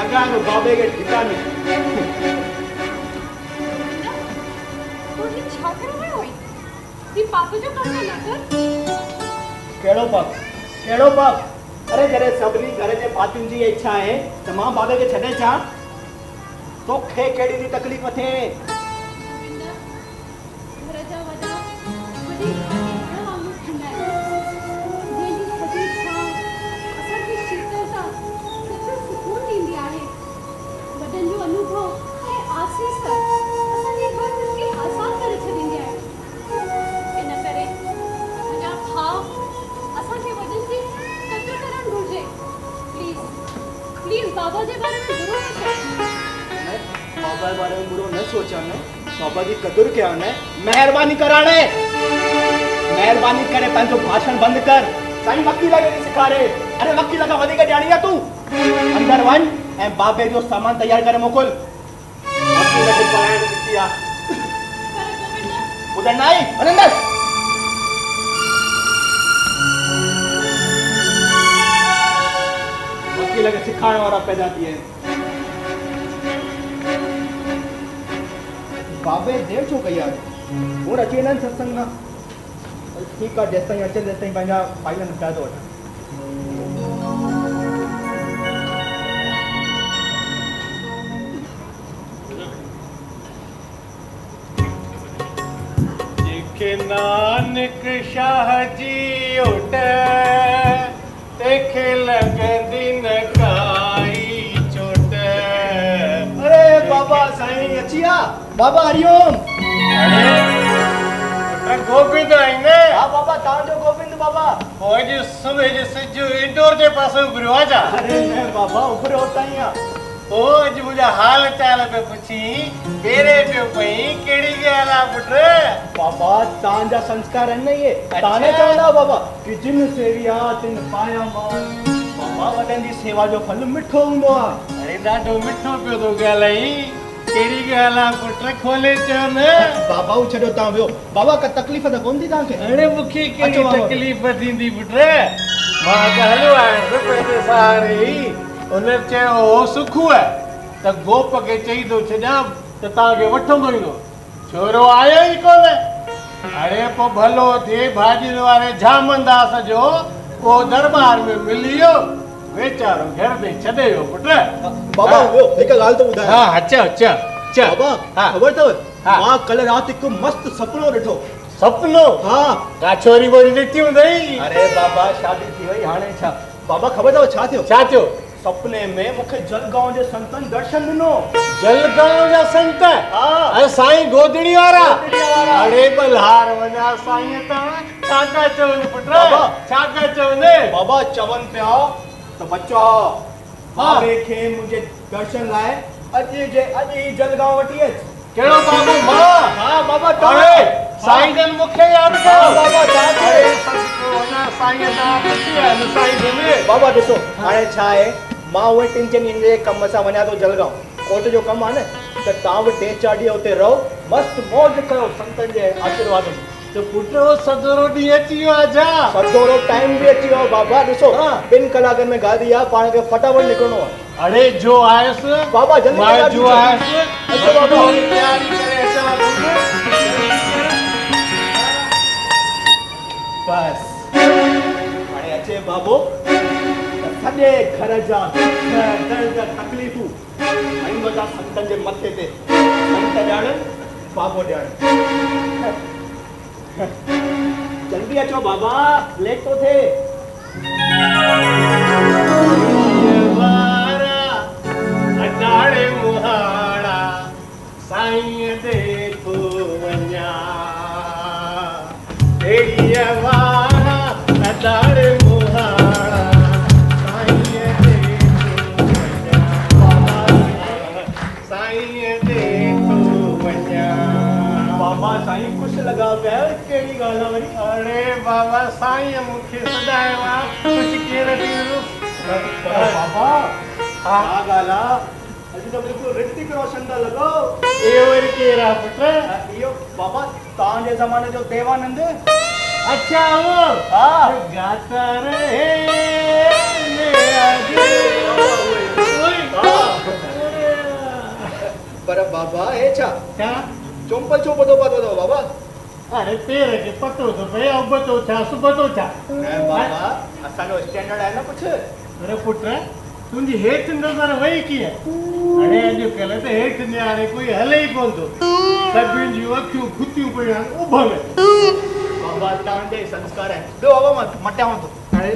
अगां बाबे के ठिकाने। पाप जो करना न कर। केड़ो पाप? केड़ो पाप? अरे जरे सबरी घर जे पातियुनि जी इच्छा आहे त मां बाबे खे छॾे अचां, तोखे कहिड़ी बि तकलीफ़ थिए? जॾहिं पाण वांगुरु थींदा आहिनि जंहिंजी थधी छांव असांखे शीतलता केतिरो सुकून ॾींदी आहे। वॾनि जो अनुभव ऐं आसीस असांजी हर ज़िंदगी आसान करे छॾींदी आहे। इन करे अञा भाउ असांखे वॾनि जी क़दुरु करणु घुरिजे। प्लीज़ बाबा जे बारे में ज़रूरु सोचो। बाबा के बारे में बुरो न सोचा ने, बाबा की कदर क्या ने, मेहरबानी कराने, मेहरबानी करे पंहिंजो भाषण बंद कर। साईं वकील के सिखा रहे, अरे वकील का वधीक ॼाणी आहे तू। अंदर वञ ऐं बाबे जो सामान तैयार करे मोकिल। वकील के पढ़ाइण दिती आ। उधर नहीं, अंदर। वकील के सिखाने वाला पैदा थिए। बाबे देर छो कई आज और अचे न सत्संग ना। ठीक है जेस ताईं अचे तेस ताईं पंहिंजा फाइल निपटा दो। जेके नानक शाह जी उठ तेखे लगंदी न काई चोट। अरे बाबा साईं अचिया। बाबा हरिओम। अरे गोविंद आईने। हाँ बाबा तांजो गोविंद बाबा। आज सुबह जे सिजु इंडोर जे पासे उभरियो आजा। अरे न बाबा ऊपर होता ही आ। ओ अज मुझा हाल चाल पे पुछी बेरे पे पई केड़ी गेला पुत्र। बाबा तांजा संस्कार है नहीं है। ताने चवंदा बाबा कि जिन सेविया तिन पाया मान। बाबा वडन जी सेवा जो फल मिठो हुंदो आ। अरे ॾाढो मिठो पियो तो ॻाल्हाई। केड़ी ॻाल्हि पुट खोले चो न। बाबा उ छॾो तां वियो। बाबा का तकलीफ़ त कोन थी तांखे? अरे मूंखे कहिड़ी अचो बाबा। तकलीफ़ थींदी पुट। मां त हलियो आहियां पंहिंजे सहारे ई। उन चयो हो सुखु आहे त गोप खे चई थो छॾियां त तव्हांखे वठंदो ईंदो। छोरो आयो ई कोन। अरे पोइ भलो थिए भाॼियुनि वारे झामंदास जो को दरबार में मिली वियो वेचारो घर में छॾे वियो पुट। बाबा वियो हिकु ॻाल्हि त ॿुधायो। हा चओ चओ चओ। बाबा ख़बर अथव मां कल राति हिकु मस्त सुपिनो ॾिठो। सुपिनो? हा का छोरी वोरी ॾिठी हूंदई। अरे बाबा शादी थी वई हाणे छा। बाबा ख़बर अथव छा थियो? छा थियो? सपने में मूंखे जलगांव जे संतनि दर्शन ॾिनो। जलगांव जा संत? हा ऐं साईं गोदड़ी वारा? गोदड़ी वारा। अरे बलहार वञा साईं त छा था चवनि पुट? बाबा। छा था चवनि? बाबा चवनि पिया त बच्चा बाबे खे मुंहिंजे दर्शन लाइ अॼु ई जलगांव वठी अच। कहिड़ो बाबू मां? हा बाबा अरे साईं जन मूंखे यादि कयो। हा बाबा छा थियो? अरे सदिको वञा साईं तां पुछी आहिनि साईं जन। बाबा ॾिसो हाणे छा आहे मां उहे 3-4 ॾींहंनि जे कम सां वञा थो जलगांव। कोर्ट जो कमु आहे न त तव्हां बि 3-4 ॾींहं उते रहो मस्त मौज कयो संतनि जे आशीर्वाद में। त पुट सदोरो ॾींहुं अची वियो आहे छा? सदोरो टाइम भी अची वियो बाबा। ॾिसो 2 कलाकनि में गाॾी आहे पाण खे फटाफट निकिरणो आहे। अरे जो आयसि बाबा जल्दी मां जो आयसि अचो बाबा। तयारी करे अचां बस हाणे अचे बाबो त सॼे घर जा दर्द तकलीफ़ूं ऐं वॾा संतनि जे मथे ते संत ॼाण बाबो ॼाण। जल्दी अचो बाबा लेट तो थे। अडाड़े मुहाड़ा साईं देखो वञा तेरी वारा अडाड़े मुहाड़ा साईं देखो वञा साईं देखो वञा। बाबा साईं खुश लगा पिया कहिड़ी ॻाल्हि आहे वरी? अरे बाबा साईं मूंखे सदायो आहे कुझु केरु थी बाबा छा ॻाल्हि आहे? अॼु त बिल्कुलु ऋतिक रोशन था लॻो। ये वरी केरु आहे पुट? इहो बाबा तव्हांजे ज़माने जो देवानंद। अच्छा वो हा गाता रहे पर बाबा हे छा क्या? चुंपल छो ॿधो पातो अथव बाबा? अरे पेर खे पतो थो पए उबतो छा सुबतो छा? न बाबा असांजो स्टैंडर्ड आहे न कुझु। अरे पुट तुंहिंजी हेठि नज़र वई कीअं? अरे अॼुकल्ह त हेठि निहारे कोई हले ई कोन थो। सभिनि जूं अखियूं खुतियूं पियूं आहिनि उभ में। बात लावंदे संस्कार है दो बाबा मट्टा हो तो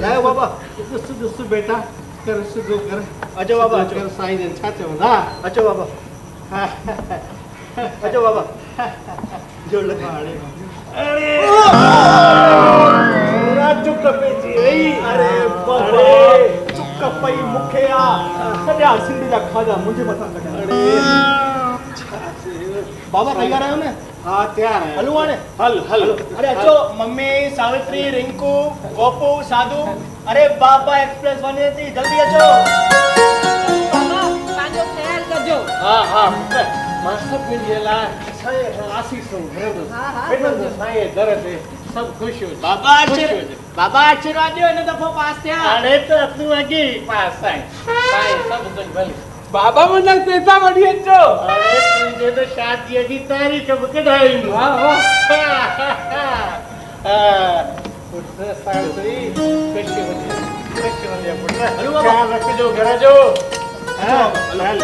लायो बाबा ॾिस बेटा कर सिधो कर अचो बाबा अचो कर साईं जन छा चवंदा अचो बाबा अचो बाबा जोड़ लगा अरे पूरा चुक पे जी अरे बाबा चुक पई मुखे आ सॼा सिंध जा खाधा मुंहिंजे मथां कढिया अरे बाबा तैयार आयो न हाँ तैयार है हलूं हाणे हल हल अरे अचो मम्मी सावित्री रिंकू गोपू साधु अरे बाबा एक्सप्रेस वने थी जल्दी अचो बाबा पंहिंजो ख्याल कजो हाँ हाँ पुत्र मां सब मिली लाइ साईं आसीस घरंदो हाँ, हाँ। बेठो साईं दर ते सब खुश हो बाबा आशीर्वाद ॾियो हिन दफ़ो पास थिया हाणे त तूं अॻे पास साईं साईं सब कुछ भले बाबा मुंहिंजा पैसा वठी अचो अरे तुंहिंजे त शादीअ जी तारीख़ बि कढाई वाह वाह पुत्र सावित्री ख़ुशी हुजे पुत्र हलो बाबा। ख्याल रखिजो घर जो हाँ, हल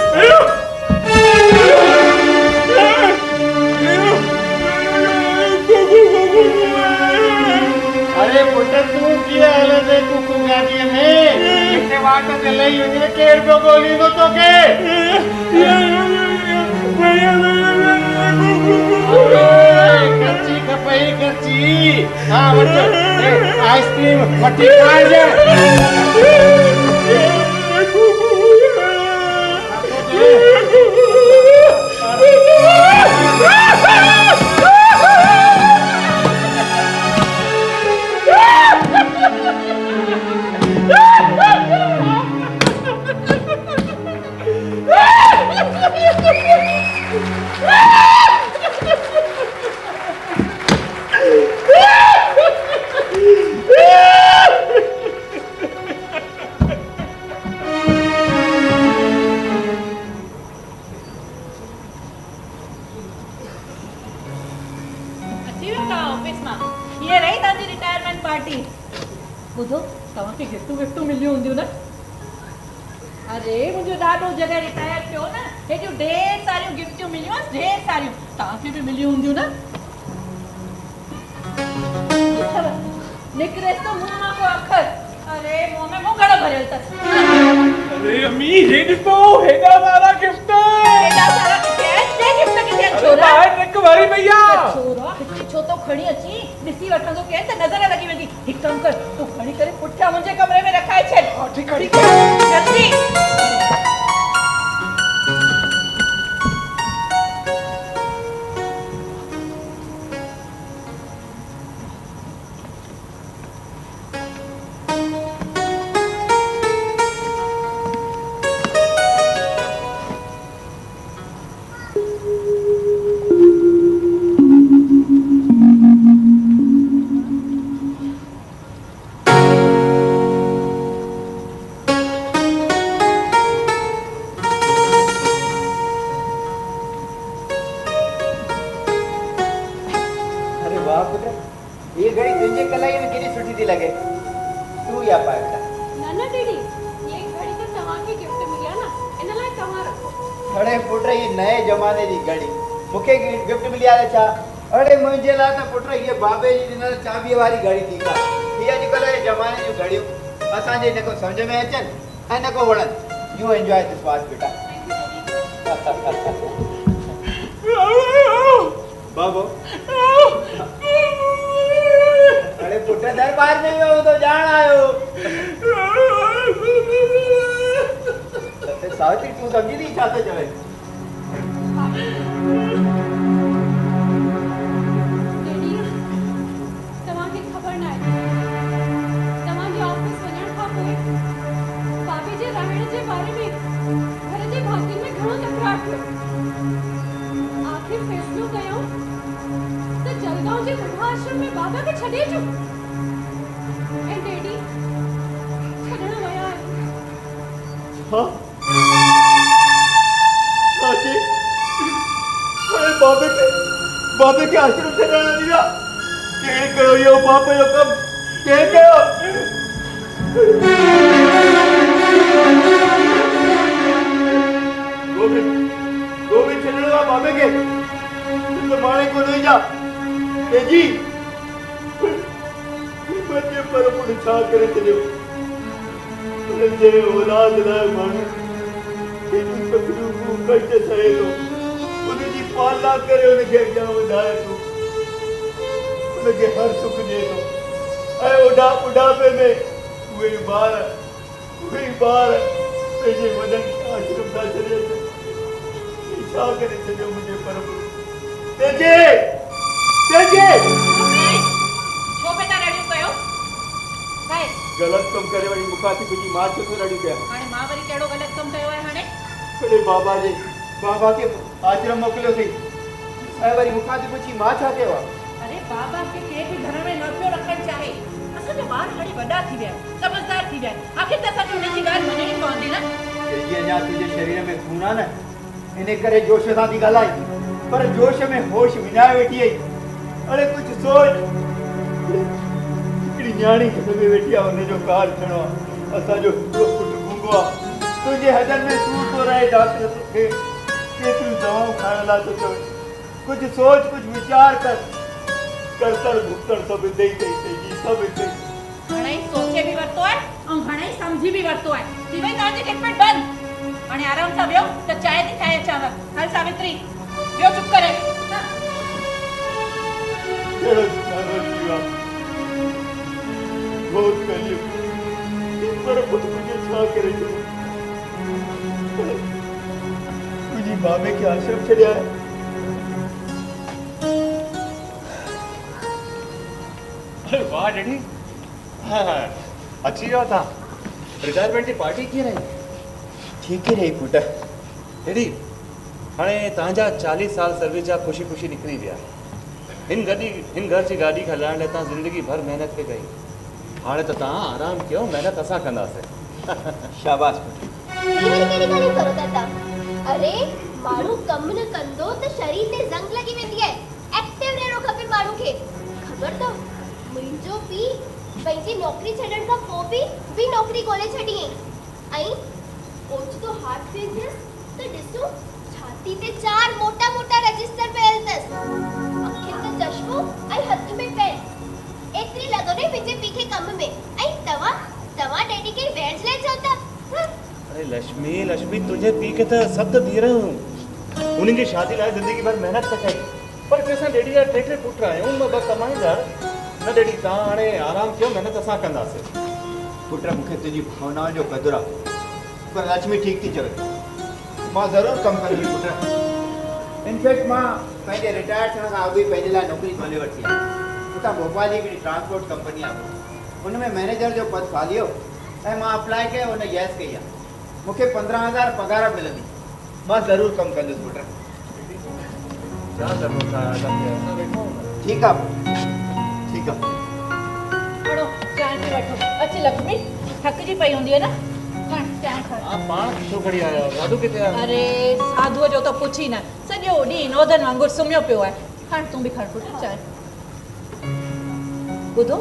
अरे पुत्र तूं कीअं हलंदे कुकू गाॾीअ में हिते वाट ते लही वञे केरु पियो ॻोल्हींदो तोखे कची खपई कची हा वठ आइसक्रीम वठी खाइजे अची वियो तव्हां ऑफिस मां हीअ रही तव्हांजी रिटायरमेंट पार्टी ॿुधो तव्हांखे गिफ्टूं मिलियूं हूंदियूं न अरे मुंहिंजो ॾाढो जॾहिं रिटायर थियो न हेॾियूं ढेर सारियूं गिफ्टियूं मिलियूं आहिनि ढेर सारियूं तव्हांखे बि मिलियूं हूंदियूं न ॾिठव, निकिरेसि थो मुंहुं मां को अखर अरे मुंहुं में घणो भरियल अथसि अरे अम्मी हे ॾिसो हेॾा सारा गिफ्ट हेॾा सारा किथे गिफ्ट किथे छोरा हिकु वारी भैया छोरा हिते छो तो खणी अची ॾिसी वठंदो केर त नज़र लॻी वेंदी हिकु कमु कर तूं खणी करे पुठियां मुंहिंजे कमरे में रखाए छॾ ठीकु आहे जल्दी अरे वाह पुत्र ये घड़ी तुझे कलाई में केॾी सुठी थी लगे तू या पाए बेटा नाना दीदी ये घड़ी तो तव्हांखे गिफ्ट मिली आहे न इन लाइ तव्हां रखो अरे पुत्र ये नए जमाने जी घड़ी मूंखे गिफ्ट मिली आहे छा अरे मुंहिंजे लाइ त पुत्र ये बाबे जी ॾिनल चाबीअ वारी घड़ी थी का ये अॼुकल्ह जे ज़माने जूं घड़ियूं असांजे न को सम्झ में अचनि ऐं न को वणनि यू एंजॉय दिस वॉच बेटा बाबो अरे पुत्र दरबार में वियो तो जान आयो सावित्री तू समझी नहीं चाहते चले दीदी तव्हांखे ख़बर न आहे तव्हांजे ऑफिस वञण खां पोइ बाबे जे रहण जे बारे में घर जे भातियुनि में घणो तकरार थियो आखिर फ़ैसिलो कयो त जलगांव जे वृद्धाश्रम में बाबा खे छॾे अचो ऐं डैडी छॾण विया आहिनि हाँ साची अरे बाबे के आश्रम से रहने दिया के कयो यो बाबे यो कम के कयो गोविंद छड़वा बाबे के तो मारे को नहीं जा ए जी छा करे छॾियो उनजे औलाद लाइ माण्हू केॾियूं तकलीफ़ूं कष्ट सहे थो उनजी पालना करे उनखे अॻियां वधाए थो उनखे हर सुख ॾिए थो ऐं बुढ़ापे में उहे ॿार पंहिंजे वॾनि खे आश्रम था छॾे छा करे छॾियो मुंहिंजे प्रभु तेजे छो पे ता रेडियो कयो भाई ग़लति कमु करे वरी मूंखां थी मुंहिंजी मां छो थो रड़ियूं कयां हाणे मां वरी कहिड़ो ग़लति कमु कयो आहे हाणे अरे बाबा खे आश्रम मोकिलियो अथई ऐं वरी मूंखां थी पुछी मां छा कयो आहे अरे बाबा खे के बि घर में न पियो रखणु चाहे असांजा ॿार हाणे वॾा थी विया आहिनि समझदार थी विया आहिनि आख़िर त असांखे हुनजी ॻाल्हि मञणी पवंदी न जीअं अञा तुंहिंजे शरीर में खून आहे न इन करे जोश सां थी ॻाल्हाए पर जोश में होश विञाए वेठी आई अरे कुझु सोच हिकिड़ी न्याणी घर में वेठी आहे हुनजो कार थियणो आहे असांजो हिकिड़ो पुटु गूंगो आहे तुंहिंजे हॾनि में सूर थो रहे डॉक्टर तोखे केतिरियूं दवाऊं खाइण लाइ थो चवे कुझु सोच कुझु वीचार करतड़ भुगतड़ सभु हिते ई अथई सभु हिते ई हाणे ई सोचे बि वरितो आहे ऐं हाणे ई सम्झी बि वरितो आहे थी वई तव्हांजी टिकट बंदि हाणे आराम सां वियो त चांहि थी ठाहे अचांव हल सावित्री वियो चुप करे कहिड़ो नालो थी वियो आहे घोर कलियुग पर पुटु मुंहिंजो छा करे छॾियो तुंहिंजी बाबे खे आश्रम छॾिया आहे अरे वाह डैडी हाँ अची वियो तव्हां रिटायरमेंट जी पार्टी कीअं रही ठीक ही रही पुट डैडी हाणे तव्हांजा 40 साल सर्विस जा ख़ुशी ख़ुशी निकिरी विया हिन घर जी गाॾी खे हलाइण लाइ तव्हां ज़िंदगी भर महिनत पे कई हाणे त तव्हां आराम कयो महिनत असां कंदासीं शाबाश पुट कहिड़ी ॻाल्हियूं करो था तव्हां अरे माण्हू कमु न कंदो त शरीर ते ज़ंग लॻी वेंदी आहे एक्टिव रहणो खपे माण्हू खे ख़बर अथव मुंहिंजो पीउ पंहिंजी नौकरी छॾण खां पोइ बि नौकरी ॻोल्हे छॾी ऐं ओचितो हार्ट फेल थियसि त ॾिसो छाती ते 4 मोटा रजिस्टर पियल अथसि अखियुनि ते चश्मो ऐं हथ में पेन एतिरी लॻो ने मुंहिंजे पीउ खे कम में ऐं तव्हां डैडी खे वेंच लाइ चओ था अरे लक्ष्मी तुंहिंजे पीउ खे त सभु धीअरूं उन्हनि जी शादी लाइ ज़िंदगी भर महिनत त कई पर असां डैडी जा 3 पुट आहियूं ॿ कमाईंदड़ न डैडी तव्हां हाणे आराम कयो महिनत असां कंदासीं पुट मूंखे तुंहिंजी भावनाउनि जो क़दुरु आहे पर लक्ष्मी ठीक थी चवे मां ज़रूरु कमु कंदुमि पुट इनफैक्ट मां पंहिंजे रिटायर थियण खां अॻु ई पंहिंजे लाइ नौकिरी ॻोल्हे वरिती आहे हुतां भोपाल जी हिकिड़ी ट्रांसपोर्ट कंपनी आहे हुन में मैनेजर जो पद ख़ाली हो ऐं मां अप्लाई कयो हुन यस कई आहे मूंखे 15,000 पघार मिलंदी मां ज़रूरु कमु कंदुसि पुट छा ज़रूरत आहे ठीकु आहे ठीकु आहे हलो चांहि पी वठो अच लक्ष्मी थकिजी पई हूंदी आहे न खण चांहि खण आप पाण छो खड़ी आया हो साधू किथे आहे अरे साधुअ जो त पुछ ई न सॼो ॾींहुं नौधन वांगुरु सुम्हियो पियो आहे खण तूं बि खण पुटु चांहि ॿुधो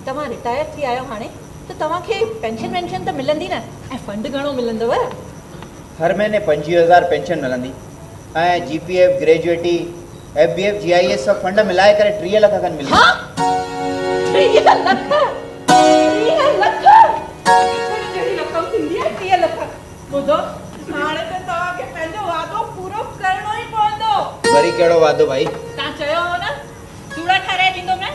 तव्हां रिटायर थी आहियो हाणे त तव्हांखे पेंशन वेंशन त मिलंदी न ऐं फंड घणो मिलंदव हर महीने 25,000 पेंशन मिलंदी ऐं जीपीएफ ग्रेजुएटी एफबीएफ जीआईएस सभु फंड मिलाए करे 30 लख खनि मिलंदी हाँ 30 लख जहिड़ी रक़म थींदी आहे 30 लख ॿुधो हाणे त तव्हांखे पंहिंजो वादो पूरो करणो ई पवंदो वरी कहिड़ो वादो भाई तव्हां चयो हो न चूड़ा ठाराए ॾींदो मैं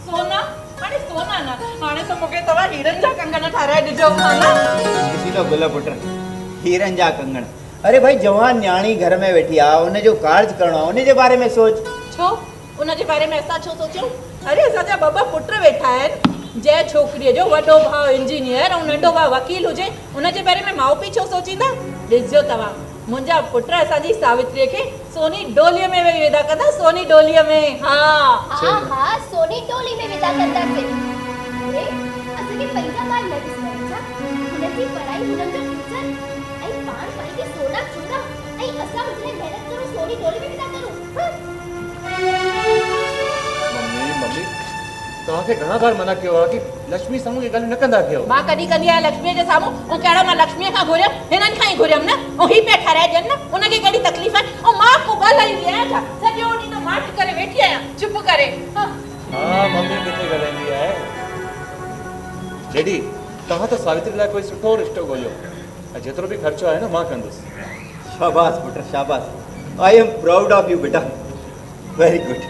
सोना हाणे सोना न हाणे त मूंखे तव्हां हीरनि जा कंगन ठाराए ॾिजो हा न ॾिसी तो गुल पुट हीरनि जा कंगण अरे भाई जवान न्याणी घर में वेठी आहे उनजो कार्ज करणो आहे उनजे बारे में सोच छो उनजे बारे में असां छो सोचूं अरे असांजा ॿ पुट वेठा आहिनि जंहिं छोकिरीअ जो वॾो भाउ इंजीनियर ऐं नंढो भाउ वकील हुजे उनजे बारे में माउ पीउ छो सोचींदा ॾिसजो तव्हां मुंहिंजा पुट असांजी सावित्रीअ खे सोनी डोलीअ में वेही विदा कंदा सोनी डोलीअ में हा सोनी डोली में विदा कंदासीं अरे असांखे पैसा ॿार न ॾिसंदा छा हुनजी पढ़ाई हुननि जो फ्यूचर ऐं पाण पाण खे सोना चूड़ा ऐं असां हुनखे महिनत करूं सोनी डोली में विदा करूं मम्मी तव्हांखे घणा बार मना कयो आहे कि लक्ष्मी साम्हूं इहे ॻाल्हियूं न कंदा कयो मां कॾहिं कंदी आहियां लक्ष्मीअ जे साम्हूं ऐं कहिड़ा मां लक्ष्मीअ खां घुरियमि हिननि खां ई घुरियमि न ऐं ही पिया ठाराए ॾियनि न उनखे कहिड़ी तकलीफ़ आहे ऐं मां को ॻाल्हाईंदी आहियां छा सॼो ॾींहुं त माठ करे वेठी आहियां चुप करे हा मम्मी किथे ॻाल्हाईंदी आहे डैडी तव्हां त सावित्री लाइ कोई सुठो रिश्तो ॻोल्हियो ऐं जेतिरो बि ख़र्चो आहे न मां कंदुसि शाबाश पुट शाबाश आई एम प्राउड ऑफ यू बेटा वेरी गुड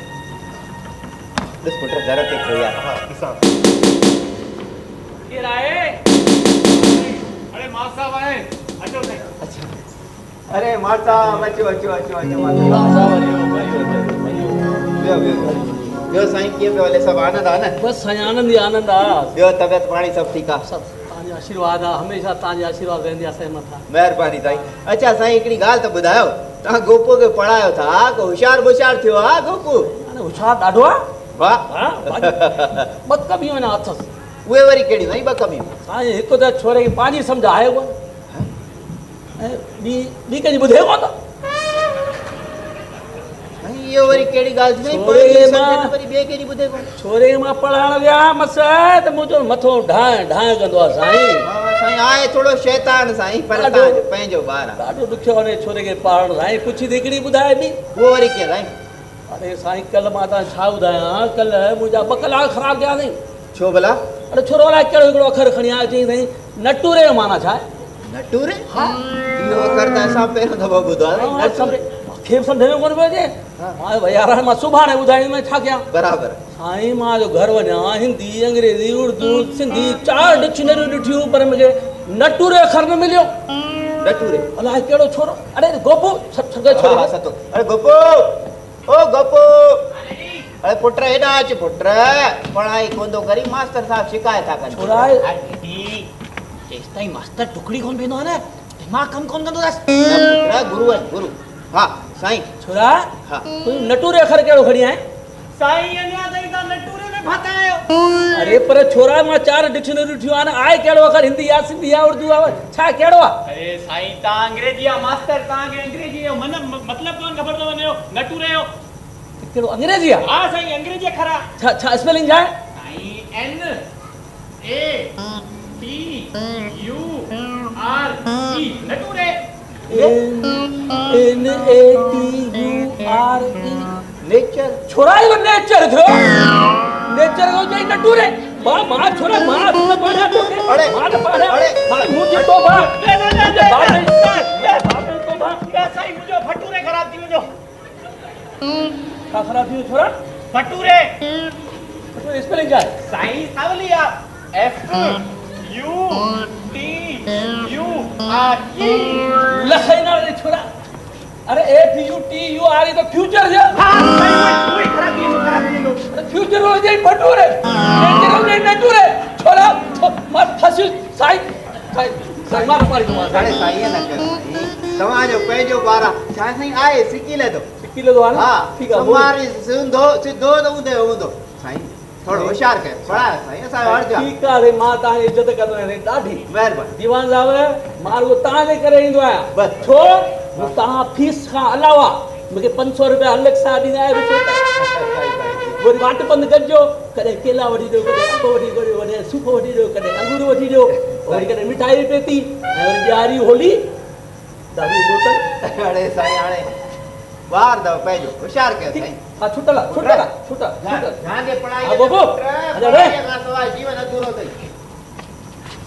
ॾिस पुट घर ते खड़ी आहे हा ॾिसां केरु आहे? अरे मां साहब आए अचो साईं। अच्छा अरे माता अचो अचो अचो अचो माता ॿियो साईं कीअं पियो हले सभु आनंद आहे न? बसि साईं आनंद ई आनंद आहे ॿियो तबियत पाणी सभु ठीकु आहे? सभु तव्हांजो आशीर्वाद आहे हमेशह तव्हांजे आशीर्वाद रहंदी आहे असांजे मथां महिरबानी साईं अच्छा साईं हिकिड़ी ॻाल्हि त ॿुधायो तव्हां गोपू खे पढ़ायो था को होशियारु होशियारु थियो आहे गोपू? हाणे होशियारु ॾाढो आहे वाह ॿ कमियूं आहिनि अथसि उहे वरी कहिड़ियूं साईं ॿ कमियूं? साईं हिकु त छोरे खे पंहिंजी सम्झ आहे कोन ऐं ॿी कंहिंजी ॿुधे कोन थो इहो वरी कहिड़ी ॻाल्हि थी छोरे वरी मां- ॿिए कंहिंजी ॿुधे कोन? छोरे खे मां पढ़ाइण विया मस त मुंहिंजो मथो ढाए ढाए कंदो आहे साईं हा, साईं आहे थोरो शैतान साईं पर ॾाढो- तव्हांजो पंहिंजो ॿार आहे ॾाढो ॾुखियो वञे छोरे खे पढ़ाइण साईं पुछी त हिकिड़ी ॿुधाए ॿी उहो वरी कीअं साईं? अरे साईं कल्ह मां तव्हां छा ॿुधायां कल्ह मुंहिंजा 2 कलाक ख़राबु थिया साईं छो भला? अरे छोरो अलाए कहिड़ो हिकिड़ो अखर खणी आयो चई साईं नटूरे जो माना छा आहे नटूरे? इहो अखर त असां पहिरियों दफ़ो ॿुधो आहे साईं, नटूरे। खे सम्झ में कोन पियो अचे मां भई यार मां सुभाणे ॿुधाईंदुमि छा कयां बराबरि साईं मां जो घर वञा हिंदी अंग्रेज़ी उर्दू सिंधी 4 डिक्शनरियूं ॾिठियूं पर मूंखे नटूरे अखर न मिलियो नटूरे अलाए कहिड़ो छोरो अरे गोपू सभु हा, हा, सतो अरे गोपू ओ गोपू अरे पुट हेॾा अच पुट पढ़ाई कोन थो करी मास्टर साहब शिकायत था कनि छोरा आहे तेसिताईं मास्तर टुकड़ी कोन पवंदो आहे न दिमाग़ कमु कोन कंदो अथसि न पुट गुरू आहिनि गुरू हा साईं छोरा हा तूं नटूरे अखर कहिड़ो खणी आए साईं अञा ताईं तव्हां नटूरे में फाथा आहियो अरे पर छोरा मां 4 डिक्शनरियूं ॾिठियूं आहिनि आहे कहिड़ो अखर हिंदी आहे सिंधी आहे उर्दू आहे छा कहिड़ो आहे अरे साईं तव्हां अंग्रेजी जा मास्तर तव्हांखे अंग्रेजी जो मतिलबु कोन ख़बर अथव हुनजो नटूरे जो कहिड़ो अंग्रेजी आहे हा साईं अंग्रेजी अखर आहे छा स्पेलिंग छा आहे साईं N A T U R E नटूरे NATURE nature छोरा इहो नेचर थियो नेचर को चई नटूरे मां छोरा मां तुम पढ़ा तो अरे, मां तो पढ़ा अरे, मुझे तो बा न न न बात नहीं तो बा साईं मुंहिंजो भटूरे ख़राब थी वञो का खराब थियो छोरा भटूरे तो स्पेलिंग क्या है साईं सावली आहे F U T U R E लखाइना रे छोरा अरे FUTUR तो फ्यूचर है हाँ साईं कोई खराब थी लो फ्यूचर हो जाए भटूरे नेचर हो जाए नटूरे छोरा मत फसी साई साई मार मार को मार हाणे साईं न कयो साईं तव्हांजो पंहिंजो ॿार आहे छा साईं आहे सिकी लेदो किलो दो हा ठीक है तुम्हारी सिंधो सिधो त हूंदो साईं थोरो होशियारु कयो पढ़ायो साईं असांजो हर्ज आहे ठीक है मां तव्हांजी इज़त कंदो आहियां ॾाढी महिरबानी दीवान साहब मां वो तव्हांजे करे ईंदो आहियां बस। छो तव्हां फीस खां अलावा मूंखे 500 रुपया अलॻि सां ॾींदा आहियो वरी वाट बंदि कजो कॾहिं केला वठी ॾियो कॾहिं अंब वठी ॾियो कॾहिं सूफ़ वठी ॾियो कॾहिं अंगूर वठी ॾियो वरी कॾहिं मिठाई पेती ऐं वरी ॾियारी होली दादी बोतल हाणे साईं हाणे ॿार अथव पंहिंजो होशियारु कयो साईं हा छुटल ध्यान ॾे पढ़ाई हा, बाबू। पढ़ाईअ खां सवाइ जीवन अधूरो अथई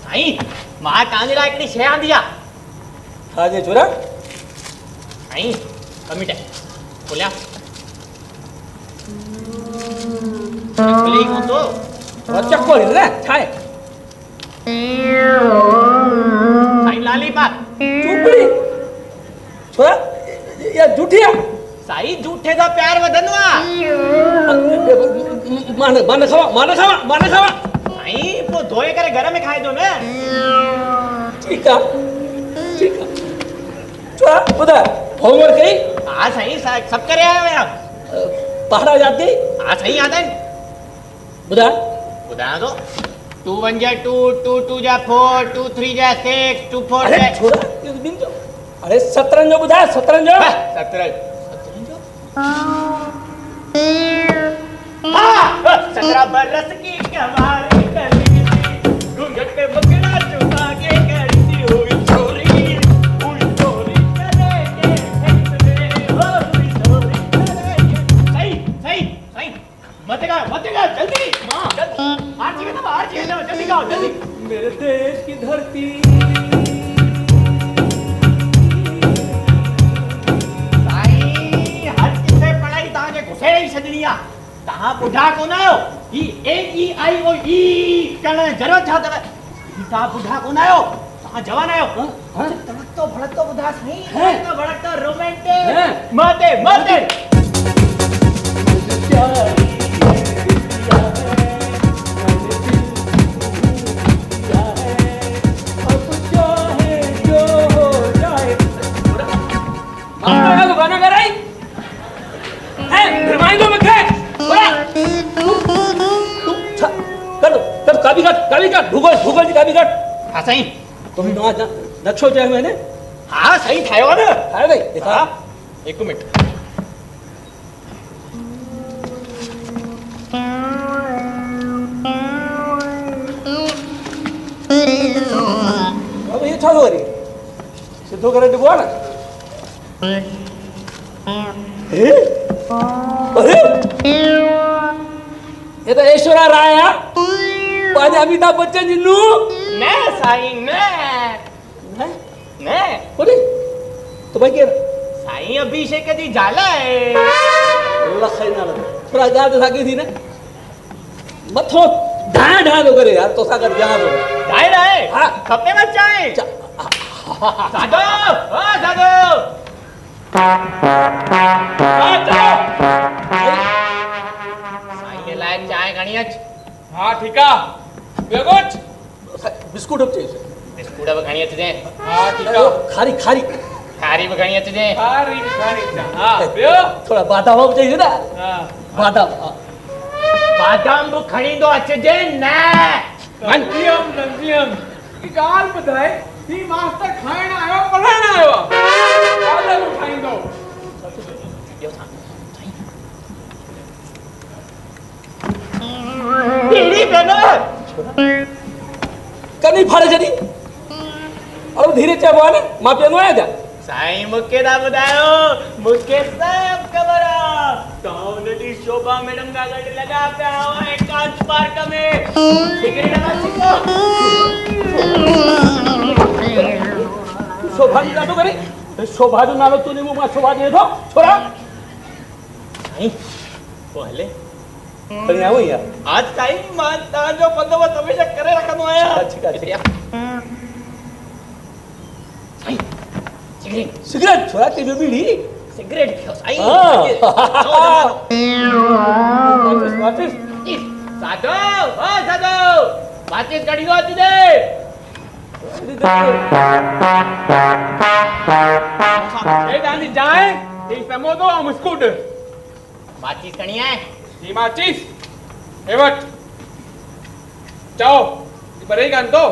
साईं मां तव्हांजे लाइ हिकिड़ी शइ आंदी आहे छा जे छोरा साईं कमिट खोलिया खुले ई कोन थो चको हिल न छा आहे साईं लालीपात चुपड़ी छोरा या झूठी आहे साईं झूठे सां प्यार वधंदो आहे मान खावा साईं पोइ धोए करे घर में खाइजो न ठीक है छोरा ॿुधाए होमवर्क कई हा साईं सभु करे आयो आहियां पहाड़ा याद कई हा साईं याद आहिनि ॿुधाए ॿुधायां थो 2 1 जा 2 2 2 जा 4 2 3 जा 6 2 4 अरे जा छोरा इहो ॿिनि जो अरे 17 जो ॿुधाए 17 जो 17 हाँ 17 बरस की कमारी कली घूंघट पे बकरा चुपा के करती हुई चोरी करे के हुई चोरी करे के सही मत गा जल्दी मां जल्दी हार जी ना जल्दी गाओ जल्दी तव्हां ॿुढा कोन आहियो ही AEIOE करण जी ज़रूरत छा अथव तव्हां ॿुढा कोन आहियो तव्हां जवान आहियो तड़कतो भड़कतो ॿुधा साईं तड़कतो भड़कतो रोमांटिक मते मते गाना गा रही है रिमाइंडो में क्या कर तब काबी काट भूगोल जी काबी काट हाँ साईं तुम नक्शो चाहे मैंने हाँ सही ठाहियो आहे न ठाहियो भाई दिखा एक मिनट अब ये छा हो रही सिद्धो करे डिबो ना अरे ये तो ऐश्वर्या राय है पांच अमिताभ बच्चन जी नू न साईं न न बोली तो भाई क्या साईं अभिषेक जी ज़ाल आहे अल्लाह खैर ना लगे थोड़ा गाल तो साकी थी ना मथो ढा तो करे यार तो सागर जहां तो ठाहे रहे हाँ खपे मत चाहे साधो ओ साधो साईं लाइ चांहि घणी अच हाँ ठीक है ॿियो कुछ बिस्कुट अब चाहिए बिस्कुट बि खणी अचिजे हाँ ठीक है खारी खारी खारी बि खणी अचिजे खारी हाँ ॿियो थोड़ा बादाम अब चाहिए ना हाँ बादाम हाँ। बादाम बि खणींदो अचिजे न नंदियम की ॻाल्हि ॿुधाए ही मास्टर खाइण आयो पढ़ाइण आयो आहे ठाहींदो तेरी भेण कनी फाड़े जदी और धीरे चबो ने मां पे नया जा साईं मूंखे था ॿुधायो मूंखे सभु ख़बर आहे तव्हां हुनजी शोभा मैडम खां गॾु लॻा पिया हुआ एकांत पार्क में सिगरेट था छिको शोभा जी काटो करे शोभा जो नालो तूने मुंह में शोभा दे दो छोरा साईं पोइ हले बढ़िया हो यार आज साईं मां तव्हांजो बंदोबस्त हमेशह करे रखंदो आहियां ठीक है साईं सिगरेट सिगरेट छोरा के बीड़ी सिगरेट पियो साईं वाचिस साधो ओ साधो वाचिस कढी दो अची दे ए दानी जाए ये समोदो और बिस्कुट वाचिस खणी आहे ही माचिस ए वट चाओ ये बरे गान तो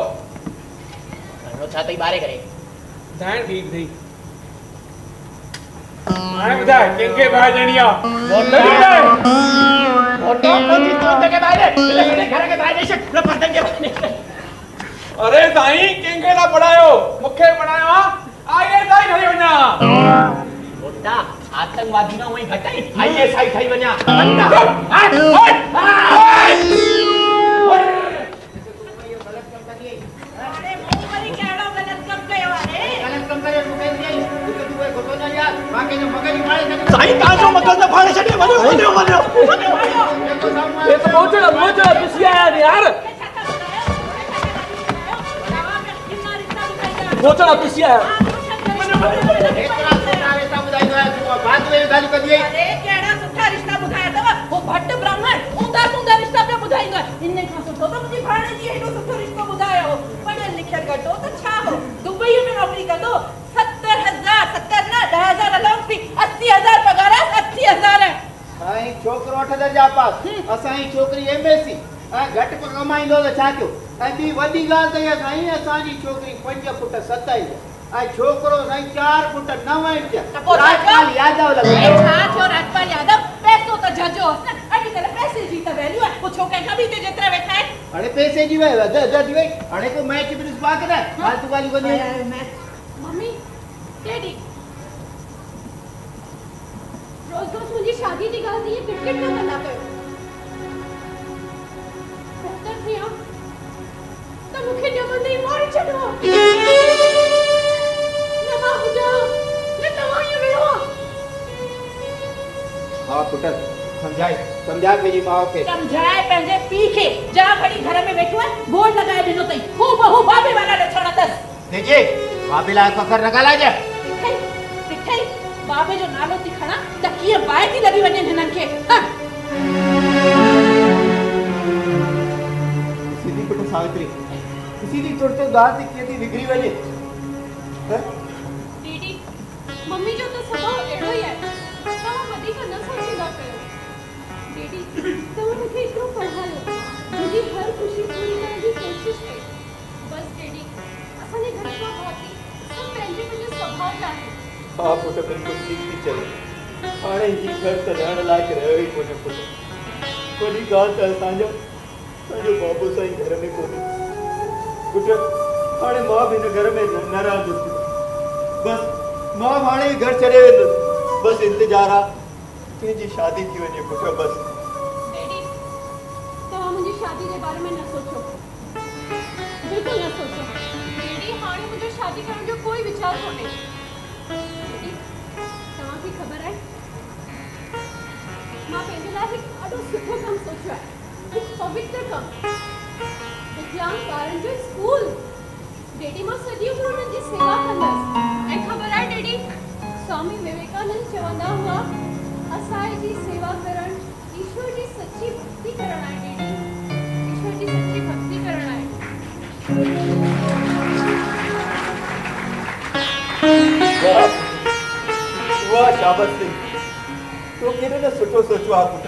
घणो छा तई बारे करे धाण ठीक थी हाणे ॿुधाए कंहिंखे ॿाहिरि ॾियणी आहे मोटर फोटो कोची तो के बारे ले घर के बाहर से पूरा पर्दन के बाहर अरे साईं कंहिंखे ना पढ़ायो मूंखे पढ़ायो आहे ISI ठही वञा मोटा आतंकवादी ना वही घटाई ISI ठही वञा अरे मूं वरी कहिड़ो ग़लत कमु कयो आहे साईं ताजो मगज न फाड़े छॾे वञो ये तो मोचड़ा पिसिया यार मोचड़ा पिसिया अरे कहिड़ा सुठा रिश्ता ॿुधाया अथव वो भट्ट ब्राह्मण ऊंधा सूंधा रिश्ता पियो ॿुधाईंदो आहे इन खां सुठो त मुंहिंजी भाणे जी हेॾो सुठो रिश्तो ॿुधायो हो पढ़ियल लिखियल घटि हो त छा हो दुबई में नौकरी कंदो 70,000 70 न 10,000 अलाउंस फी 80,000 पगार आहे 80,000 साईं छोकरो 8 दर्जा पास असांजी छोकरी MSc घटि कमाईंदो त छा थियो ऐं ॿी वॾी ॻाल्हि त इहा साईं असांजी छोकरी 5 फुट 7 इंच ऐं छोकरो साईं 4 फुट 9 इंच त पोइ राजपाल यादव ए लॻो छा थियो राजपाल यादव पैसो त झजो न अॼुकल्ह पैसे जी त वैल्यू आहे पुछो कंहिंखां बि हिते जेतिरा वेठा आहिनि हाणे पैसे जी वई वधी वई हाणे को मैच बि ॾिसबा के न फालतू ॻाल्हियूं कंदी मम्मी डैडी रोज रोज मुंहिंजी शादी जी ॻाल्हि थी क्रिकेट न कंदा कयो बहितर थी हा त मूंखे ॼमंदे ई मारे छॾो न मां हुजां न तव्हां ई वियो हा पुट समझाई समझा पंहिंजी माउ खे। समझाए पंहिंजे पीउ खे। जा घड़ी घर में वेठो आहे, बोर्ड लगाए ॾिनो अथई, हू बहू बाबे वारा लक्षण अथसि। देखिए बाबे लाइ फखर न ॻाल्हाइजे। ॾिठई बाबे जो नालो थी खणा त कीअं बाहि थी लॻी वञे हिननि खे। सीधी पुट सावित्री, सीधी तुरते ॻाल्हि थी कीअं थी निकिरी वञे। दीदी मम्मी जो तो स्वभाव अहिड़ो ई आहे, तव्हां वधीक न सोचींदा कयो। दीदी तव्हां मूंखे एतिरो पढ़ायो, मुंहिंजी हर ख़ुशी पूरी करण जी कोशिश कई। बस दीदी असांजे घर खां भाती सभु पंहिंजे पंहिंजे स्वभाव जा आहिनि। हा पुट बिल्कुलु ठीक थी चले। हाणे ही घर त रहण लाइक़ु रहियो ई कोन्हे पुट। वॾी ॻाल्हि त असांजो बाबू साईं घर में कोन्हे पुट। हाणे मां बि हिन घर में न रहंदुसि पुट। बस मां हाणे ई घर छॾे वेंदुसि। बस इंतज़ारु आहे तुंहिंजी शादी थी वञे पुट। बस डैडी तव्हां मुंहिंजी शादी जे बारे में न सोचो, बिल्कुलु न सोचो। डैडी हाणे मुंहिंजो शादी करण जो कोई वीचार कोन्हे। डैडी तव्हांखे ख़बर आहे मां पंहिंजे लाइ हिकु ॾाढो सुठो कमु सोचियो आहे, हिकु पवित्र कमु, विकलांग ॿारनि जो स्कूल। डैडी मां सॼी उमिरि उन्हनि जी सेवा कंदसि। ऐं ख़बर आहे डैडी स्वामी विवेकानंद चवंदा हुआ असांजी जी सेवा करण ईश्वर जी सच्ची भक्ति करण आहे। डैडी ईश्वर जी सच्ची भक्ति करण आहे। वाह शाबाश सिंह, तो केॾो न सुठो सोचियो आहे पुट।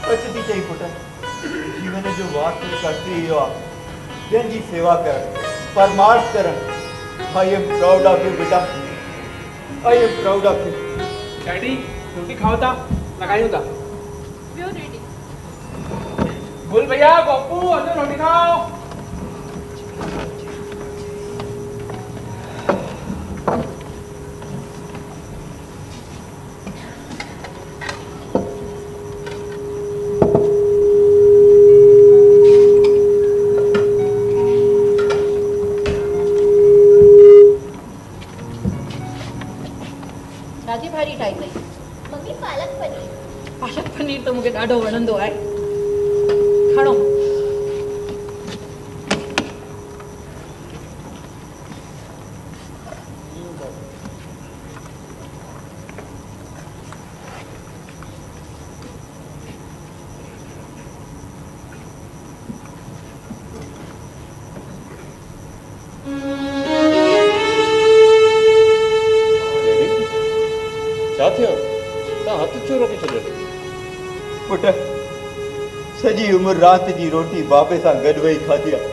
सच थी चई पुट, जीवन जो वास्तविक अर्थ इहो आहे ॿियनि जी सेवा करणु, परमार्थ करणु। I am proud of you बेटा, I am proud of you. Daddy रोटी खाओ था, लगायूं था। ॿियो डैडी बोल भैया गोपू अचो रोटी खाओ। भाॼी भारी ठाही अथई। मम्मी पालक पनीर। पालक पनीर त मूंखे ॾाढो वणंदो आहे। खणो। छा थियो? तव्हां हथु छो रखी छॾियो? पुट सॼी उमिरि राति जी रोटी बाबे सां गॾु वेही खाधी आहे।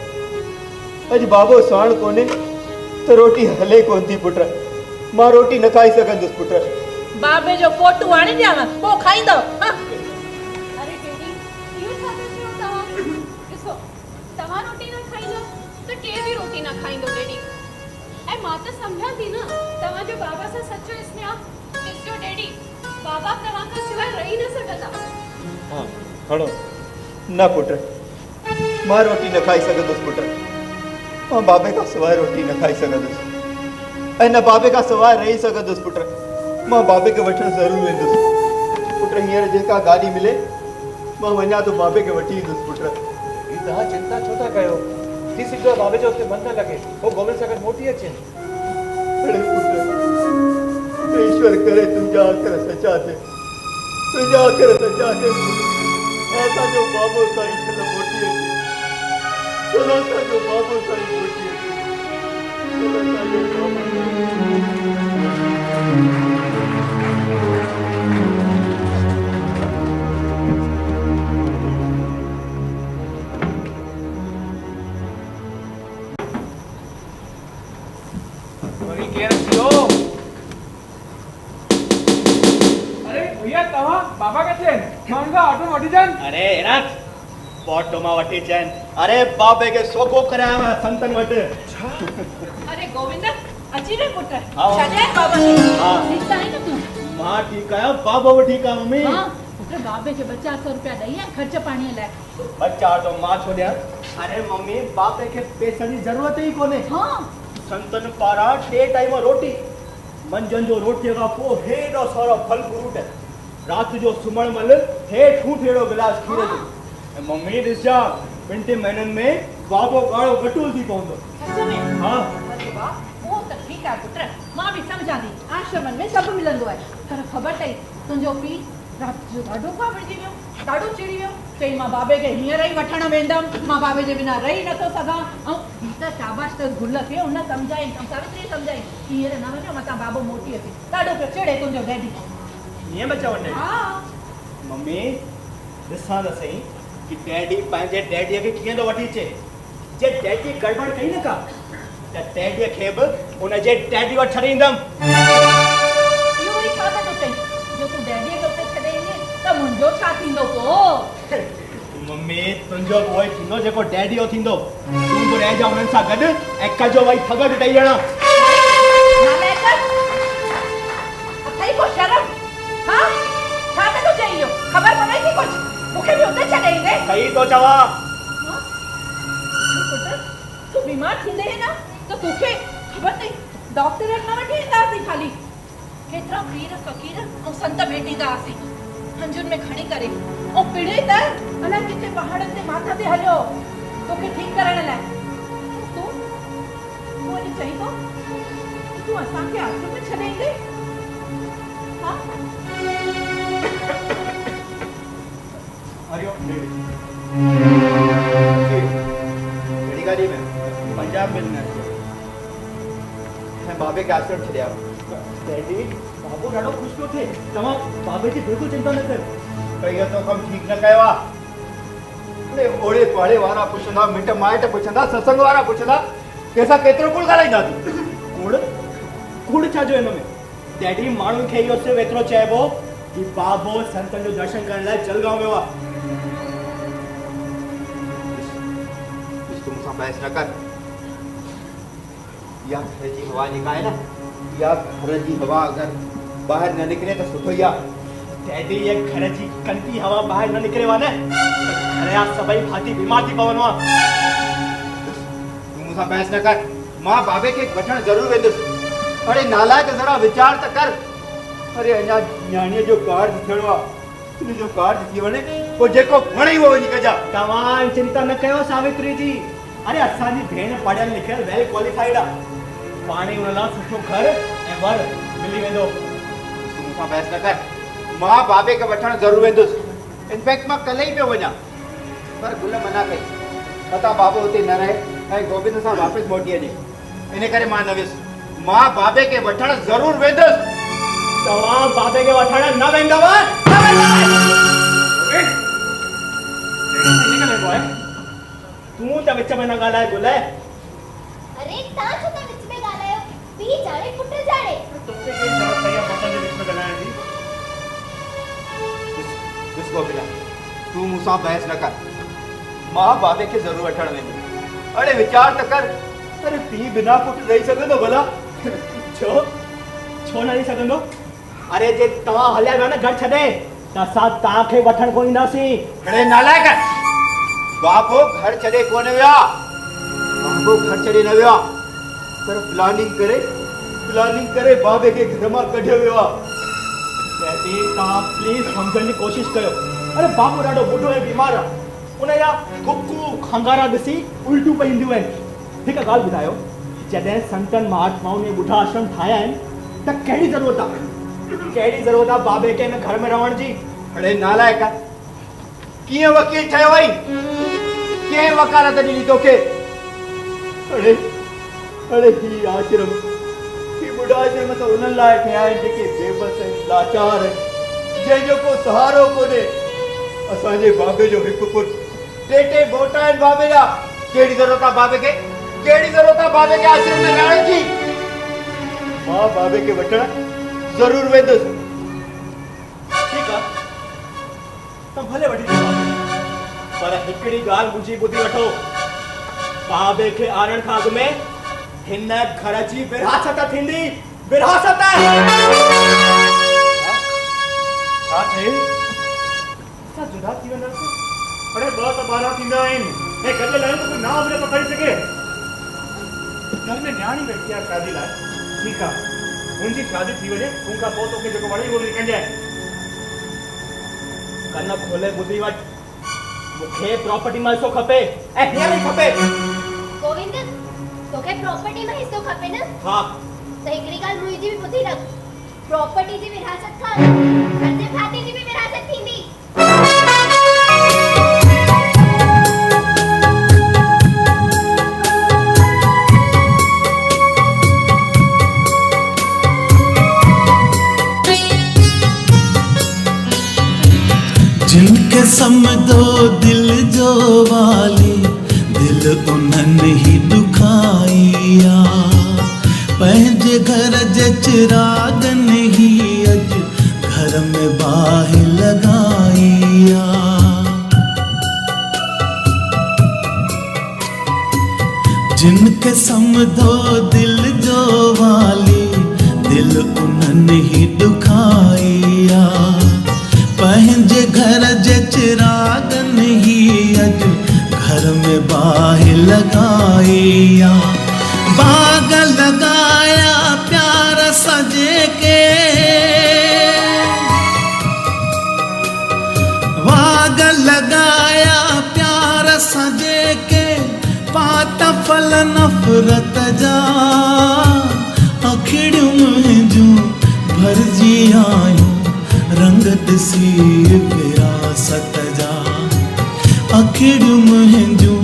अॼु बाबो साण कोन्हे त रोटी हले कोन थी पुट। मां रोटी न खाई सघंदुसि पुट। बाबे जो फोटू आणे ॾियांव, पोइ खाईंदव। अरे डैडी इहो छा था चयो तव्हां? ॾिसो तव्हां रोटी न खाईंदो त केर बि रोटी न खाईंदो डैडी। ऐं मां त सम्झां थी न तव्हांजो बाबा सां सचो स्नेह। ॾिसजो डैडी बाबा तव्हां खां सवाइ रही न सघंदा। हाँ खड़ो। न पुट, मां रोटी न खाई सघंदुसि पुट। मां बाबे खां सवाइ रोटी न खाई सघंदुसि ऐं न बाबे खां सवाइ रही सघंदुसि पुट। मां बाबे खे वठणु ज़रूरु वेंदुसि पुट। हींअर जेका गाॾी मिले मां वञा थो बाबे खे वठी ईंदुसि पुट। ही तव्हां चिंता छो था कयो? थी सघंदो आहे बाबे जो हुते मन न लॻे, वो गोविंद सां गॾु मोटी अचे। अरे पुट ईश्वर करे तुंहिंजा अखर सचा थिए, तुंहिंजा अखर सचा थिए। असांजो बाबो साईं चलो मोटी अचे, चलो असांजो बाबो साईं मोटी अचे, चलो असांजो बाबो वरी केर थियो? अरे भैया तव्हां बाबा किथे? मां उनखां ऑटो वठी अचां। अरे रख ऑटो मां वठी अचनि। अरे बाबे खे सोगो करायो आहे संतन वटि। अरे गोविंद अची रे पुट। हाँ। छॾे बाबा खे। हाँ। ठीकु आहे न तूं? मां ठीकु आहियां, बाबो बि ठीकु आहे मम्मी। हाँ पुट बाबे खे 200 रुपया ॾेई आ ख़र्च पाणीअ लाइ। बच्चा ऑटो मां छो ॾियां? अरे मम्मी बाबे खे पैसनि जी ज़रूरत ई कोन्हे। हाँ संतन पारां 3 टाइम रोटी, मंझंदि जो रोटीअ खां पोइ हेॾो सारो फल फ्रूट, रात जो सुमण मल हेठ हूं फेड़ो गिलास खीर जो ऐं मम्मी ॾिस जा 2 महीननि में बाबो काड़ो गटूल थी पवंदो। सच में? हाँ। अरे वाह, वो त ठीकु आहे पुट, मां बि सम्झां थी, आश्रमनि में सभु मिलंदो आहे। पर ख़बर अथई तुंहिंजो पीउ राति जो ॾाढो कावड़जी वियो, ॾाढो चिड़ी वियो, चई मां बाबे खे हींअर ई वठणु वेंदमि, मां बाबे जे बिना रही नथो सघां। ऐं हीअ त शाबाश त गुल खे उन सम्झाई, सावित्री सम्झाई, हींअर न वञो मतां बाबो मोटी अचे। ॾाढो पियो चिड़े तुंहिंजो डैडी। ईअं बचा वञे? हा। मम्मी ॾिसां त सही कि डैडी पंहिंजे डैडीअ खे कीअं थो वठी अचे। जे डैडी गड़बड़ कई न का त डैडीअ खे बि उनजे डैडी वटि छॾे ईंदमि। इहो वरी छा था चई, जो तूं डैडीअ खे उते छॾे ईंदे त मुंहिंजो छा थींदो पोइ? मम्मी तुंहिंजो उहो ई थींदो जेको डैडी जो थींदो। तूं बि रहिजां उन्हनि सां गॾु ऐं कजो वई ठॻ ॾेई ॼणा। अथई को शर्म? हाँ? छा था चई इहो? ख़बर पवई थी कुझु? मूंखे बि उते छॾे ईंदे? सही तो चवा। तूं बीमार थींदे न त तोखे ख़बर अथई डॉक्टर वटि न वठी ईंदासीं। खाली केतिरा पीर फ़क़ीर ऐं संत भेटींदा हुआसीं हंजुनि में खणी करे, ऐं पिड़े त अलाए किथे पहाड़नि ते माथा ते हलियो तोखे ठीकु करण लाइ। तूं अॼु चई थो तूं असांखे आश्रम में छॾे ईंदे? हा? हरिओम कहिड़ी गाॾी में? पंजाब मिलना है बाबे के आश्रम छॾिया। डैडी बाबू ॾाढो ख़ुशि पियो थिए। तव्हां बाबे जी बिल्कुलु चिंता न कयो। त इहो तो कमु ठीकु न कयो आहे। ओड़े पाड़े वारा पुछंदा, मिट माइट पुछंदा, सत्संग वारा पुछंदा, कंहिंसां केतिरो कूड़ ॻाल्हाईंदा। कूड़ छा जो हिन में? डैडी माण्हुनि खे इहो सिर्फ़ु एतिरो चइबो कि बाबो संतनि जो दर्शन करण लाइ जलगांव वियो आहे। तूं मूंसां बहस न कर। या घर जी हवा जेका आहे न, या घर जी हवा अगरि ॿाहिरि न निकिरे त सुठो ई आहे। डैडी ये घर जी कंटी हवा ॿाहिरि न निकिरे वा न घर जा सभई भाती बीमार थी पवनि वा। तूं मूंसां बहस न कर। मां बाबे खे वठणु ज़रूरु वेंदुसि। अरे नालायक ज़रा वीचार त कर। अरे अञा न्याणीअ जो कार्ज थियणो आहे, तुंहिंजो कार्ज थी वञे पोइ जेको वणे उहो वञी कजां। तव्हां चिंता न कयो सावित्री जी। अरे असांजी भेण पढ़ियल लिखियल वेल क्वालिफाइड आहे। पाणे हुन लाइ सुठो घर ऐं वर मिली वेंदो। तूं मूंसां बहस न कर। मां बाबे खे वठणु ज़रूरु वेंदुसि। इनफैक्ट मां कल्ह ई पियो वञा, पर गुल मना कई। मतां बाबो हुते न रहे ऐं गोबिंद सां वापसि मोटी अचे, इन करे मां न वियुसि। मां बाबे खे वठणु ज़रूरु वेंदुसि। तव्हां बाबे खे वठणु न वेंदव? तूं त विच में न ॻाल्हाए गुल। अरे तव्हां छो था विच में ॻाल्हायो? पीउ जाणे पुट जाणे। तोखे कहिड़ी ज़रूरत पई आहे पुटनि जे विच में ॻाल्हाइण जी? ॾिस गोबिंदा, तूं मूंसां बहस न कर। मां बाबे खे ज़रूरु वठणु वेंदुसि। अरे वीचार त कर। अरे पीउ बिना पुट रही सघंदो भला? छो न रही सघंदो? अरे जे तव्हां हलिया विया न घर छॾे त असां तव्हांखे वठणु कोन ईंदासीं। अरे नालायक, बाबो घर छॾे कोन विया। बाबो घर छॾे न विया, पर प्लानिंग करे बाबे खे घर मां कढियो वियो आहे। डैडी तव्हां प्लीज़ सम्झण जी कोशिशि कयो। अरे बाबू ॾाढो ॿुढो ऐं बीमार आहे। उन जा कुकू खंगारा ॾिसी उल्टियूं पईंदियूं आहिनि। हिकु ॻाल्हि ॿुधायो, जॾहिं संतनि महात्माउनि ॿुढा आश्रम ठाहिया आहिनि त कहिड़ी ज़रूरत आहे बाबे खे हिन घर में रहण जी? अड़े नालायक, कीअं वकील ठहियो वई? कंहिं वकालत ॾिनी तोखे? अड़े ही आश्रम, ही ॿुढा आश्रम त उन्हनि लाइ ठहिया आहिनि जेके बेबस आहिनि, लाचार आहिनि, जंहिंजो को सहारो कोन्हे। असांजे बाबे जो हिकु पुटु, टे बोटा आहिनि बाबे जा। कहिड़ी ज़रूरत आहे बाबे खे? कहिड़ी ज़रूरत आहे बाबे खे आश्रम में रहण जी? मां बाबे खे वठणु ज़रूरु वेंदुसि। ठीकु आहे, त भले वठी वञो, पर हिकिड़ी ॻाल्हि मुंहिंजी ॿुधी वठो। बाबे खे आणण खां अॻु में हिन घर जी विरासत थींदी। विरासत छा चई? असां जुदा थी वेंदासीं? अरे ॿ त 12 थींदा आहिनि ऐं गॾु लाइ कोई नाम बि नथो खणी सघे। घर में न्याणी वेठी आहे शादी लाइ। ठीकु आहे, मुंहिंजी शादी थी वञे, उन खां पोइ तोखे जेको वणे उहो कजांइ। कन खोले ॿुधी वठ मूंखे प्रॉपर्टी में हिस्सो खपे ऐं हींअर ई खपे। गोविंद तोखे प्रॉपर्टी में हिस्सो खपे न? हाँ त हिकिड़ी ॻाल्हि मुंहिंजी बि ॿुधी रख, प्रॉपर्टी जी विरासत खां घर जे भाती जी बि विरासत थींदी। जिनके समझो दिल जो वाली दिल उन्हनि ही दुखाइया पंहिंजे घर जे चिरागन ही अज घर में बाहि लगाइया। जिनके समझो दिल जो वाली दिल उन्हनि ही दुखाइया पंहिंजे घर जे चिरागन ही अज घर में बाहि लगाइया। बाग लगाया प्यार सजे के, बाग लगाया प्यार सजे के पात फल नफ़रत जा अखिड़ियूं मुंहिंजूं भरजी आयूं रंग ॾिसी विरासत जा। अखिड़ियूं मुंहिंजूं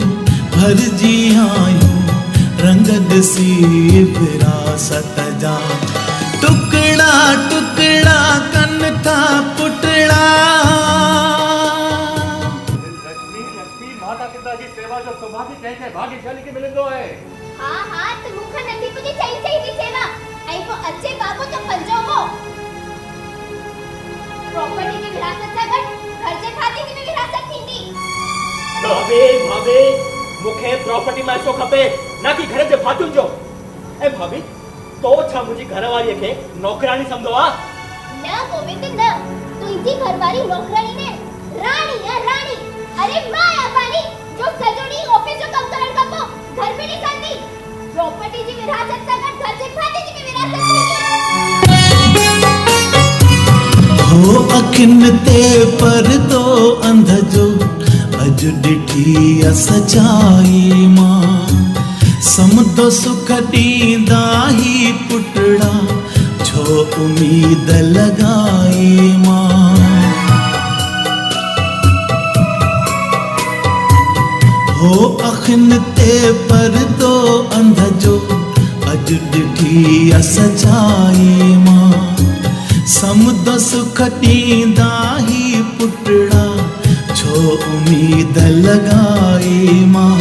भरजी आयूं रंग ॾिसी विरासत जा। टुकड़ा टुकड़ा कन था पुटड़ा। लक्ष्मी माता पिता जी सेवा जो सौभाग्य कंहिंखे भाग्यशाली खे मिलंदो आहे। हाँ हाँ त मूंखे नथी पुॼे चई थी सेवा ऐं पोइ अचे बाबू त पंजो को प्रॉपर्टी की विरासत सां गॾु घर जे भाती जी बि विरासत थींदी। भाभी भाभी मूंखे प्रॉपर्टी में हिस्सो खपे ना कि घर जे भातियुनि जो। ऐं भाभी तो छा मुंहिंजी घरवारीअ खे नौकरानी सम्झो आहे? न गोविंद न, तुंहिंजी घरवारी नौकरानी ने रानी है रानी। अरे माया पानी जो सॼो ॾींहुं ऑफिस जो कमु करण खां पोइ घर में नहीं कंदी। प्रॉपर्टी जी विरासत सां गॾु घर जे भाती जी बि विरासत थींदी। हो अखिन ते पर्दो अंध जो अज ॾिठी सचाई मां समदो सुख ॾींदा ही पुटड़ा छो उम्मीद लगाई मां। हो अखिन ते पर्दो अंध जो अज ॾिठी सचाई मां समदो सुख ॾींदा ही पुटड़ा छो उम्मीद लगाई मां।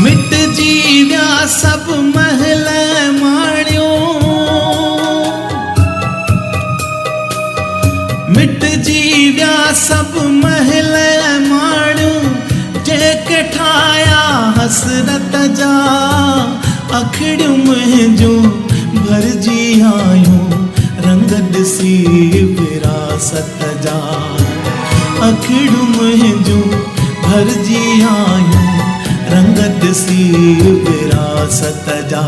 मिटजी विया सब महल माणियूं, मिटजी विया सब महल माणियूं जेके ठाया हसरत जा। अखिड़ियूं मुंहिंजूं भरजी आयूं रंग ॾिसी विरासत जा। अखिड़ियूं मुंहिंजूं भरजी आयूं रंग ॾिसी विरासत जा।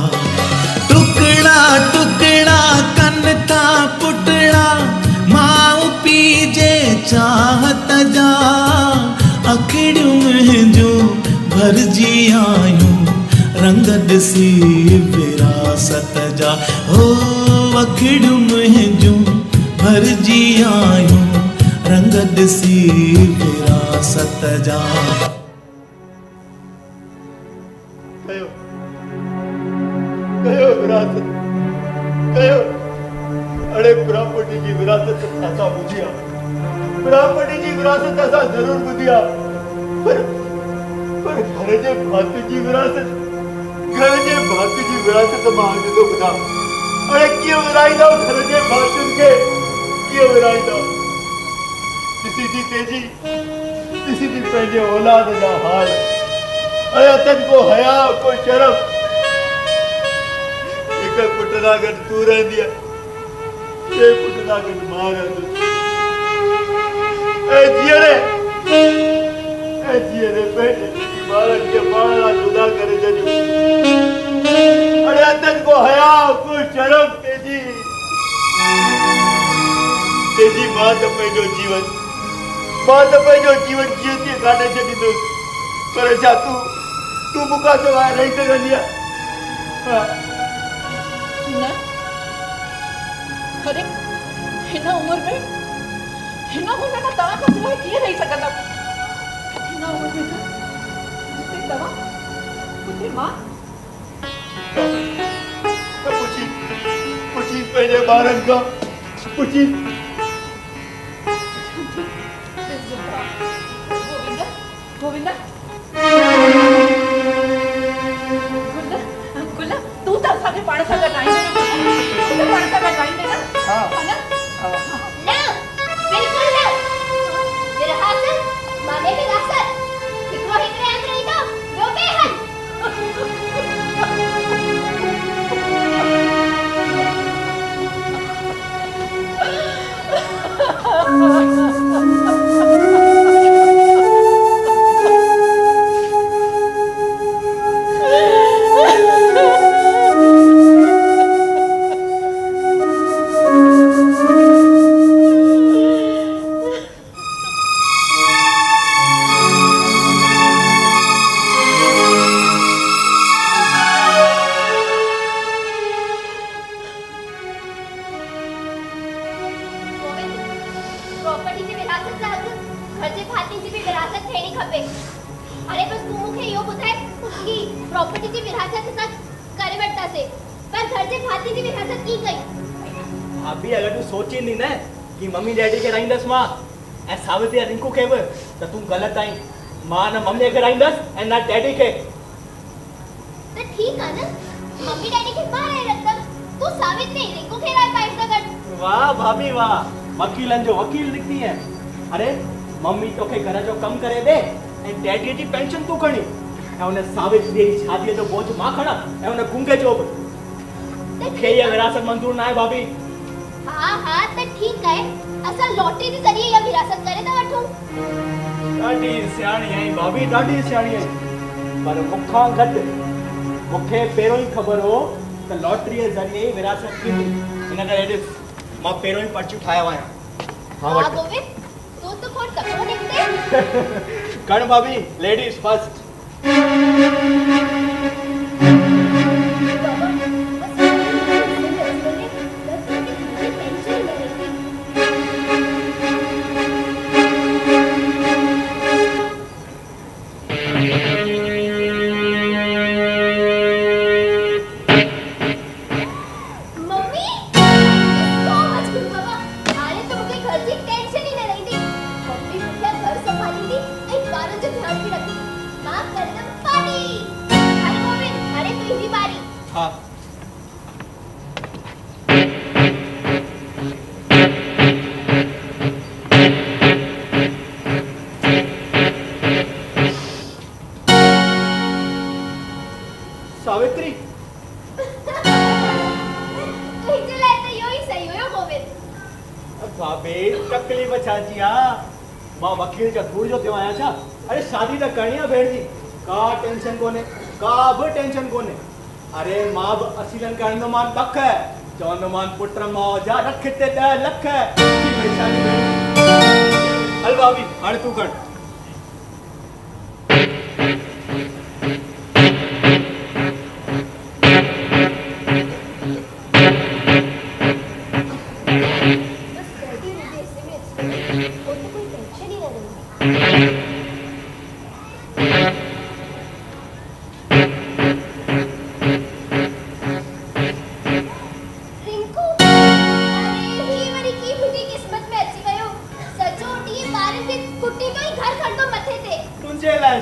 टुकड़ा टुकड़ा कन था पुटड़ा माउ पीउ जे चाहत जा। अखिड़ियूं मुंहिंजूं भरजी आयूं रंग ॾिसी विरासत जा। हो अखिड़ियूं मुंहिंजूं भरजी आयूं रंग ॾिसी विरासत जा। कयो कयो विरासत कयो। अड़े प्रॉपर्टी जी विरासत असां ॿुधिया, प्रॉपर्टी जी विरासत असां ज़रूर ॿुधिया, पर घर जे भाती जी विरासत, घर जे भाती जी विरासत मां अॼु थो ॿुधां। अड़े कीअं विराईंदा घर जे भातियुनि खे, कीअं विराईंदा? ॾिसी थी तेजी, ॾिसी थी पंहिंजे औलाद जा हाल। अड़े अथनि को हया को शर्म। हिक पुट सां गॾु तूं रहंदी आहे, ॿिए पुट सां गॾु मां रहंदुसि। ऐं जीअरे पंहिंजे ॿारनि खे पाण सां जुदा करे छॾियो। अड़े अथनि को हया को शर्म। तेजी मां त पंहिंजो जीवन मां त पंहिंजो जीवन कीअं तीअं काटे छॾींदुसि पर छा तूं मूंखां सवाइ रही सघंदी आहे? न अरे हिन उम्र में तव्हां खां सवाइ कीअं रही सघंदव? हिन उम्र में जिते तव्हां उते मां। पुछी पंहिंजे ॿारनि खां पुछी। गोविंदा गुल तूं त असांखे पाण सां गॾाईंदे न? हा न बिल्कुल न। विरासत माने विरासत हिकिड़ो हिकिड़े हंधि रहंदो ॿियो ॿिए हंधि। भाभी अगर तू सोची नहीं ना कि मम्मी डैडी के राइंदस मां ऐ सावित्री रिंकू के ब तो तू गलत आई। मां ना मम्मी के राइंदस ऐ ना डैडी के। तो ठीक है ना मम्मी डैडी के बाहर है रखम तू सावित्री रिंकू के राय पाइप सगट। वाह भाभी वाह वकीलन जो वकील दिखती है। अरे मम्मी तो के घर जो कम करे दे ऐ डैडी जी पेंशन तू खणी ऐ उन सावित्री जी शादी जो बोझ मां खणा ऐ उन गुंगे जो के ये विरासत मंजूर ना है भाभी। हाँ तो ठीक है असा लॉटरी के जरिए या विरासत करे तो वठूं। डाडी सियाणी आई भाभी डाडी सियाणी आई पर मुखा घट मुखे पेरो ही खबर हो तो लॉटरी के जरिए ही विरासत की इन का एडिस मां पेरो ही पर्ची उठाया हुआ है। हां गोविंद तू तो कोट सपनो देखते कण भाभी लेडीज फर्स्ट। सावित्री भाभी तकलीफ़ छा जी आ मां वकील जा दूर जो थियो आया छा। अरे शादी त करणी है भेण जी का टेंशन कोने का भी टेंशन कोने। अरे मां ब असीलन करणो मान पक है चवंदो मान पुत्र मौजा रख ते 10 लख है हल भाभी हाणे तू कर।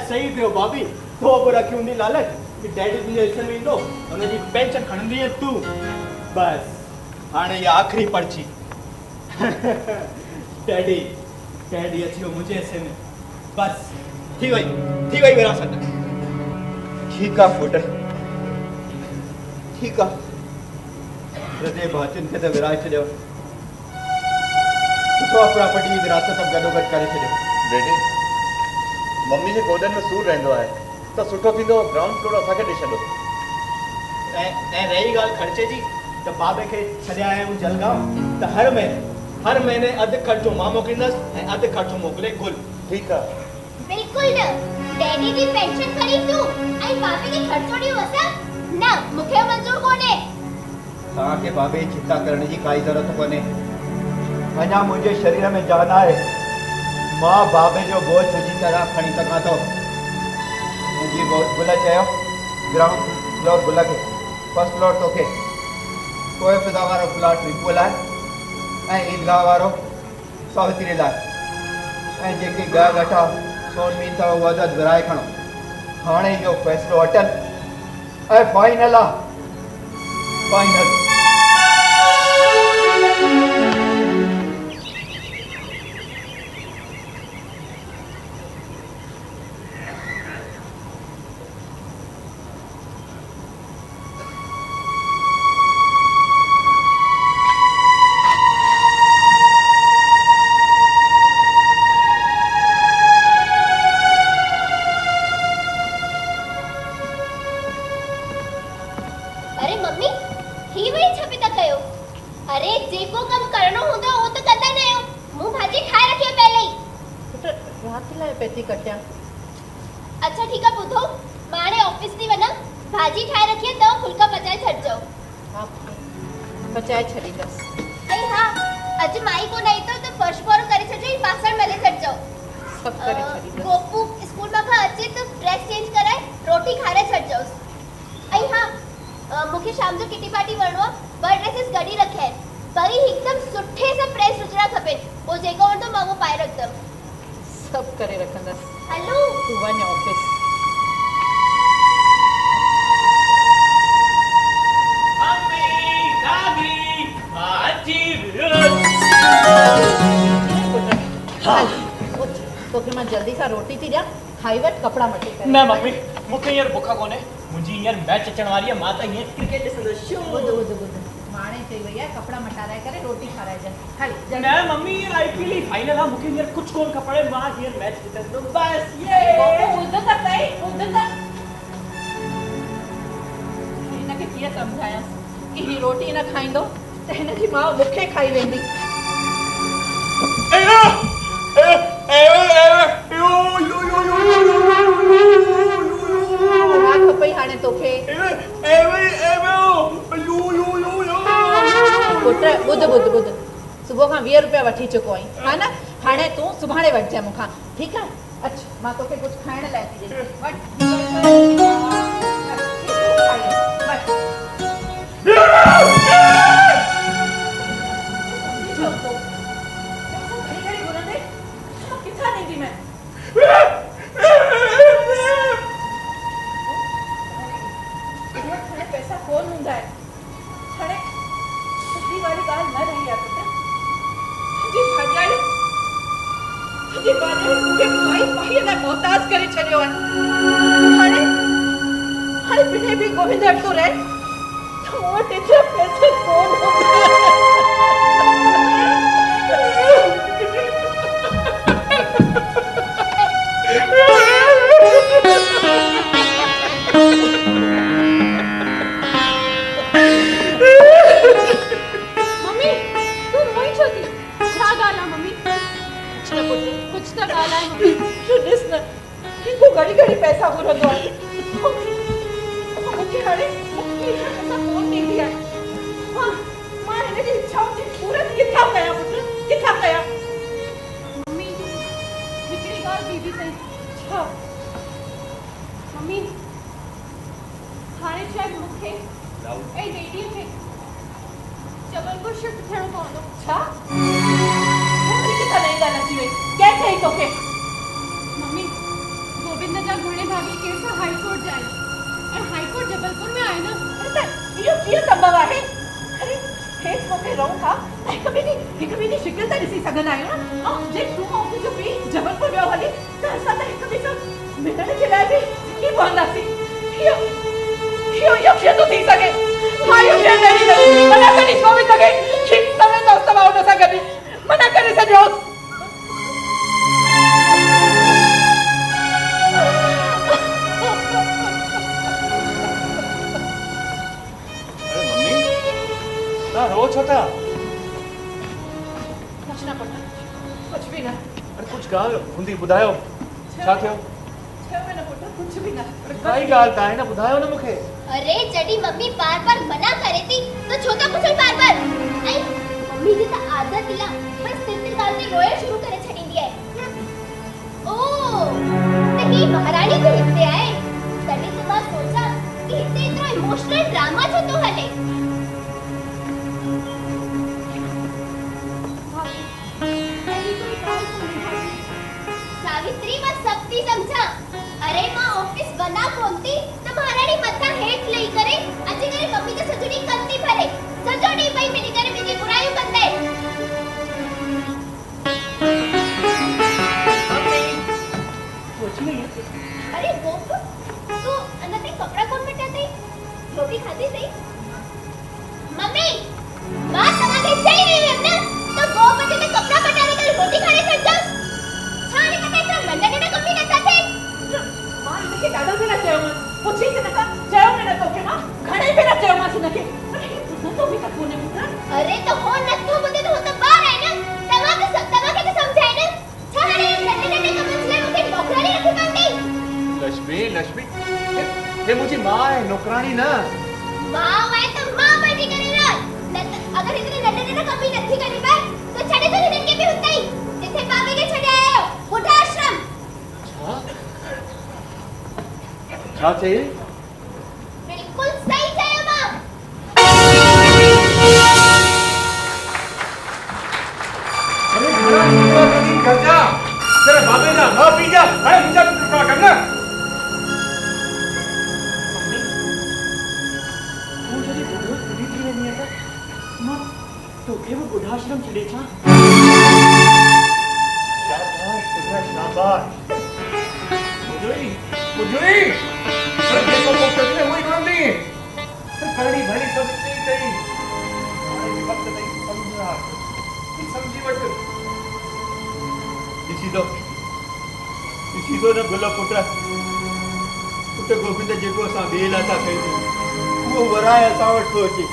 सही थियो भाभी तो अब रखी हुंदी लालच कि डैडी तुझे हिस्से में इंदो उन जी पेंशन खणंदी है तू बस हाणे ये आखिरी पर्ची डैडी डैडी अचियो मुझे हिस्से में बस थी वई विरासत ठीक है पुट ठीक है हृदय भातिन के तो विराए छॾियो सुठो प्रॉपर्टी विरासत अब गॾोगॾु करे छॾियो। बेटे मम्मी जे गोदन में सूर रहंदो आहे त सुठो थींदो ग्राउंड फ्लोर असांखे ॾेई छॾो। ऐं रही ॻाल्हि ख़र्चे जी त बाबे खे छॾिया आहियूं जलगांव त हर महीने हर महीने अधु ख़र्चो मां मोकिलींदसि ऐं अधु ख़र्चो मोकिले गुल। ठीकु आहे? बिल्कुल न। डैडी जी पेंशन खणी तू ऐं बाबे खे खर्चो ॾियो असां न, मूंखे मंज़ूर कोन्हे। तव्हांखे बाबे जी चिंता करण जी काई ज़रूरत कोन्हे। अञा मुंहिंजे शरीर में जान आहे। मां बाबे जो बोझ सुठी तरह खणी सघां थो। मुंहिंजी गुल चयो ग्राउंड फ्लोर गुल खे, फर्स्ट फ्लोर तोखे, कोई फिदा वारो प्लॉट रिपू लाइ ऐं ईदगाह वारो सावित्री लाइ, ऐं जेके ॻह गठा सोन मीन अथव उहा अधु विराए खणो। हाणे इहो फ़ैसिलो अटल ऐं फाइनल आहे, फाइनल। अरे मम्मी ही वही छपी तक कयो। अरे जेको कम करणो हूंदो वो तो कंदा न आहियो। मूं भाजी ठाहे रखी आहे पहले ही। रात लाइ पेती कटिया। अच्छा ठीक है ॿुधो, मां हाणे ऑफिस थी वञा। भाजी ठाहे रखी आहे, तव्हां फुल्का पचाए छॾिजो। हा पचाए छॾींदसि। ऐं हा, अॼु माई को नहीं तो फर्श वारो करे छॾिजो, ई बासण मले छॾिजो। सभु करे छॾींदसि। गोपू स्कूल मां खां अचे तो ड्रेस चेंज कराए रोटी खाराए छॾिजोसि। ऐं हा, मूंखे शाम जो किटी पार्टी वञणो आहे। ॿ ड्रेसिस गॾी रखिया आहिनि, पर ही हिकदम सुठे सां प्रेस हुजणा खपे। पोइ जेको वणंदो मां उहो पाए रखंदमि। सभु करे रखंदसि। हलो तूं वञ ऑफिस। तोखे मां जल्दी सां रोटी थी ॾियां, खाई वटि कपिड़ा मटे करे। न मम्मी, मूंखे हींअर बुख कोन्हे। मुंहिंजी हींअर मैच अचण वारी आहे। मां त हींअर क्रिकेट ॾिसंदसि। ॿुध माणे चई वई आहे कपिड़ा मटाराए करे रोटी खाराइजांइ। हल न मम्मी, हींअर आईपीएल जी फाइनल आहे। मूंखे हींअर कुझु कोन खपे। मां हींअर मैच ॾिसंदुमि बस। ये ॿुध त सही, ॿुध त। हिनखे कीअं सम्झायांसि कि ही रोटी न खाईंदो त हिनजी माउ मूंखे खाई वेंदी। छा खपई हाणे तोखे? पुट ॿुध सुबुह खां 20 रुपया वठी चुको आहीं, हा न? हाणे तूं सुभाणे वठिजांइ मूंखां, ठीकु आहे? अच्छा मां तोखे कुझु खाइण लाइ थी ॾियां। वठ किथां ॾींदी मैं? पैसा कोन हूंदा आहिनि। हाणे सुठी वारी ॻाल्हि न रही आहे पुट। तुंहिंजी भाॼाई मूंखे पाई लाइ मोहताज करे छॾियो आहे। हाणे बिने बि गोविंद अटो रहे तो वटि एतिरा पैसा कोन मम्मी तू रोई छो थी? छा ॻाल्हि आहे मम्मी? कुझु न पुट, कुझु त ॻाल्हि आहे मम्मी। तूं ॾिस न, हिकु घड़ी घड़ी पैसा घुरंदो आहे। मूंखे हाणे पैसा कोन ॾींदी आहे। मां हिनजी इच्छाउनि जी पूरत किथां कयां पुट, किथां कयां? मम्मी हिकिड़ी ॻाल्हि ॿी बि सही। छा? मम्मी हाणे शायदि मूंखे ऐं डैडीअ खे जबलपुर शिफ्ट थियणो पवंदो। छा? वरी किथां नई ॻाल्हि अची वई? कंहिं चई तोखे? मम्मी गोविंद जा घणे भाभी केस हाई कोर्ट जा आहिनि ऐं हाई कोर्ट जबलपुर में आहे न। अरे त इहो कीअं संभव आहे? अरे हेठि मथे रहूं था हिक ॿिए जी शिकिल त ॾिसी सघंदा आहियूं न। ऐं जे तूं ऑफिस जो पीउ जबलपुर वियो हली त असां त हिक ॿिए सां मिलण जे लाइ बि सिखी पवंदासीं। इहो कीअं थो थी सघे? मां इहो कीअं न ॾींदसि? मना करी गोविंद खे ठीकु सम्झंदोसि त मां हुन सां गॾु मना करे छॾियोसि। रो छो था? कुछ ना पुट कुछ भी ना अरे कुछ ॻाल्हि हूंदी ॿुधायो छा थियो छह न पुट कुछ भी ना काई ॻाल्हि त आहे न ॿुधायो न मूंखे अरे जॾहिं मम्मी बार-बार मना करे थी तो छो था पुछो बार-बार ऐं मम्मी जी त आदत इला बस तिल ॻाल्हि ते रोयण शुरू करे छॾींदी आहे ओ त ही महारानी के हिते आहे तॾहिं त मां सोचा कि हिते एतिरो इमोशनल ड्रामा छो थो हले सावित्री मां सब थी समझा अरे मां ऑफिस बना कोंती त महारानी मथा हेठ लई करे अची करे मम्मी ते सजड़ी कंदी भले सजड़ी भई मिली करे मुंहिंजी बुराइयूं कंदे कुछ नहीं अरे वो तू अनते कपड़ा कौन मिटाते रोटी खाती थी मम्मी मां तमाके चई रही है ना तो वो बजे ते कपड़ा मटाने के रोटी खाने चल जा छाने का इतना नंढा नंढा कपड़ी न थे मां इनके दादा भी न चयो पुछी से नका चयो न तो के मां घणे भी न चयो मां सुनके न तो भी तक कोने पुत्र अरे तो हो न तू बुदे तो त बाहर है ना तमाके तो समझाए ना छाने नंढे नंढे कपड़े ले मुके नौकरानी रखी कंदी लक्ष्मी ये मुझे माँ है नौकरानी ना माँ है तो माँ बनी करे ना अगर इतने नन्हे नन्हे कभी नहीं करी बात तो छड़े तो हिरन के भी होता ही जिथे पापे के छड़े आए हो बुढ़ा आश्रम क्या चाहिए बिल्कुल सही चाहिए माँ अरे घर जा तेरे बाबे ना मां पी जा अरे मुझे क्या करना तू जरी रोज पीती थी नहीं है मां तो के वो बुढ़ाश्रम चले था शाबाश पुत्र शाबाश मुझे अरे देखो वो कितने हुई रोंदी करनी भरी सब नहीं चाहिए अरे वक्त नहीं समझ रहा समझी वक्त इसी तो न गुला पुट गोविंद जेको असां ॿिए लाइ था कयूं उहो वराए असां वटि थो अचे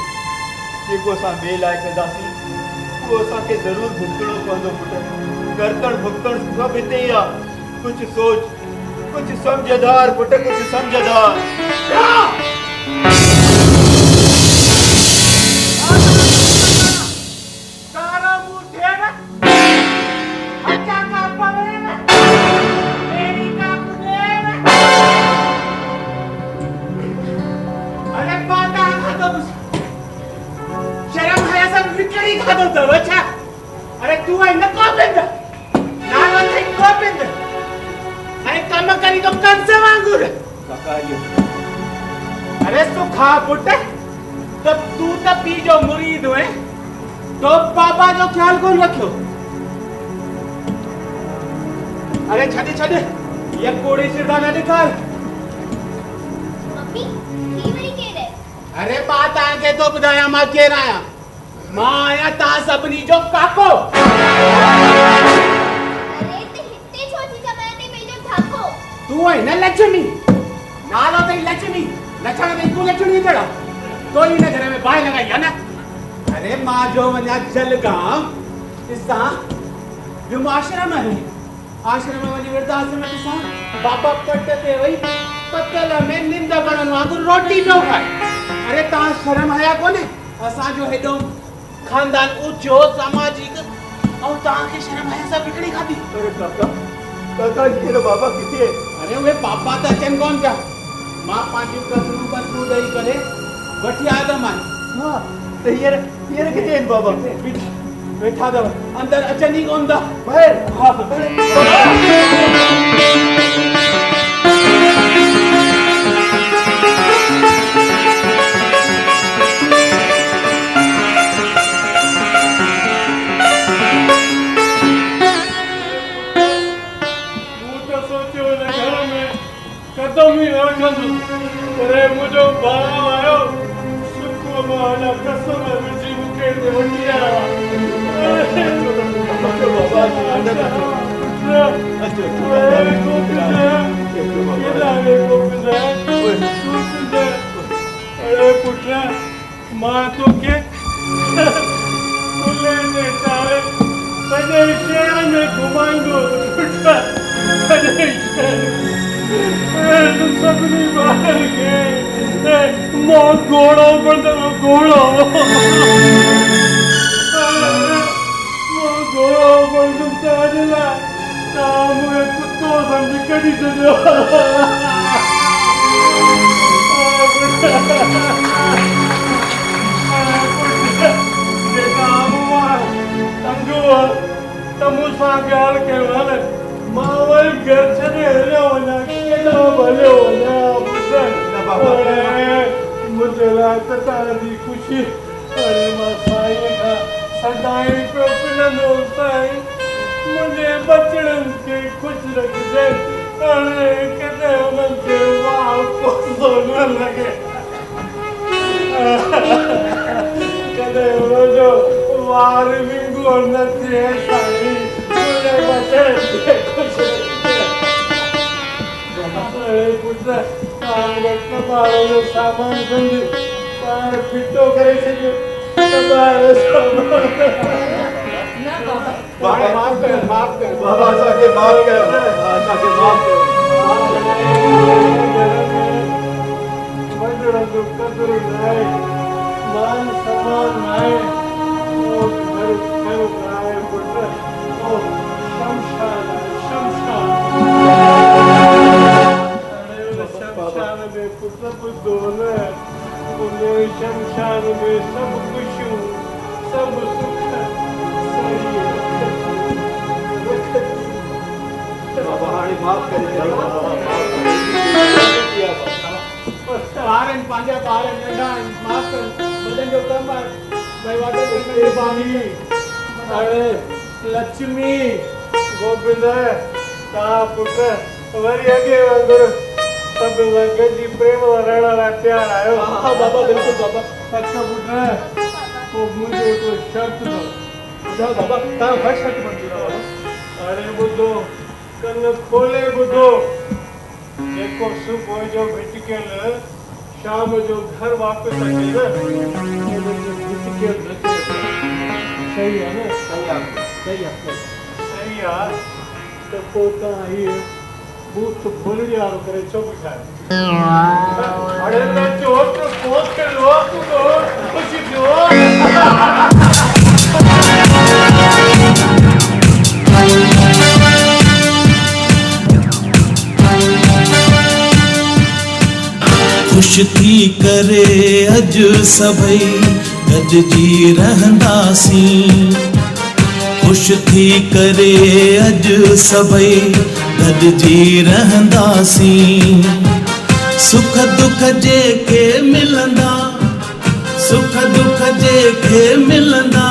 जेको असां ॿिए लाइ कंदासीं उहो असांखे ज़रूरु भुगतणो पवंदो पुट करतण भुगतण सभु हिते ई आहे कुझु सोच कुझु सम्झदार पुट कुझु सम्झदार अरे तू है न गोविंद नालो नहीं गोविंद है काम करी तो कन से वांगुर काका यो अरे तू खा पुट तो तू तो पी जो मुरीद है तो बाबा जो ख्याल कौन रखियो अरे छड़े ये कोड़ी सिरदा न निकाल मम्मी की वरी के रे अरे बात आके तो बुधाया मां केर आया मां आया ता सबनी जो काको अरे ते हिते छोटी जमाने में जो ठाको तू है ना लक्ष्मी नालो ते लक्ष्मी लक्षण ते तू लक्ष्मी जड़ा तो ही न घर में बाय लगाई है ना अरे मां जो वना जलगांव इसा जो आश्रम है आश्रम में वनी वृद्धाश्रम में इसा बाबा पटते वही पतल में निंदा बनन वांगुर रोटी पियो खाए अरे ता शर्म हया कोने असा जो हेडो खानदान ऊंचो सामाजिक और ता के शर्म हया सब बिगड़ी खाती अरे काका ये लो बाबा किथे अरे वे पापा त चन कोन क्या मां पांजी कसम बसू दई करे वठी आदा मान हां तो ये किथे इन बाबा बैठा दव अंदर अचनी कोन दा बाहर हां अरे मुझो बाबा आयो सुको माना कसम मुझी मुके ते वठी आया बाबा अंदर अचो अरे पुत्र मां तो के खुले ने चाहे सॼे शहर में घुमाईंदो पुट, सॼे शहर सभिनी ॿारनि खे मां घोड़ो बणंदो, घोड़ो बणंदुमि तव्हांजे लाइ, तव्हां मूंखे कुतो सम्झी कढी छॾियो। जेका मूं तंग हुआ त मूंसां ॻाल्हि कयो आहे न, मां वरी घर छॾे हलियो वञा, केॾो भलियो वञा मुंहिंजे लाइ त तव्हांजी ख़ुशी। अरे मां साईं खां सदाईं पियो पिनंदो, साईं मुंहिंजे बचड़नि खे ख़ुशि रखिजे, हाणे किथे उन्हनि खे वाह कोसो न लॻे, कॾहिं उनजो वार विंगो न थिए, साईं मुंहिंजे बचड़नि खे ख़ुशि रखिजे। अरे पुट हाणे कबाड़ जो सामान खंड पाण फिटो करे छॾियो, कबाड़ बाबा माफ़ कयो, माफ़ कयो बाबा, असांखे माफ़ कयो, असांखे माफ़ कयो। वॾड़नि जो क़दुरु नाहे, मान सम्मान नाहे, घर घर नाहे पुट, शमशान आहे, शमशान। शमशान में पुट ॿुधो न, उन शमशान में सभु ख़ुशियूं, सभु सुख बाबा हाणे माफ़ करे छॾियो, ॿार आहिनि पंहिंजा, ॿार नंढा आहिनि, माफ़ कयो, वॾनि जो कमु आहे भई वाटे हे बाबी, अरे लक्ष्मी गोबिंद, तव्हां पुट वरी अॻे वांगुरु सभु गॾिजी प्रेम रहण लाइ तयारु आहियो। हा बाबा, बिल्कुलु बाबा। अच्छा पुट, पोइ मुंहिंजो हिकिड़ो शर्त अथव। ॿुधायो बाबा, तव्हां हर शर्त मंज़ूर आहे बाबा। अरे ॿुधो, कन खोले ॿुधो, जेको सुबुह जो भिटकियल शाम जो घर वापसि अचे न, भिटकियल न थिए, सही आहे न? सही आहे, सही आहे, त पोइ तव्हां हीअ बूथ भुलिजी वारो करे छो ॿुधायो? हाणे त चओ त पोइ कयो, ख़ुशि थियो। खुश थी करे अॼु सभई गॾिजी रहंदासीं, खुश थी करे अॼु सभई गॾिजी रहंदासीं। सुख दुख जेके मिलंदा, सुख दुख जेके मिलंदा,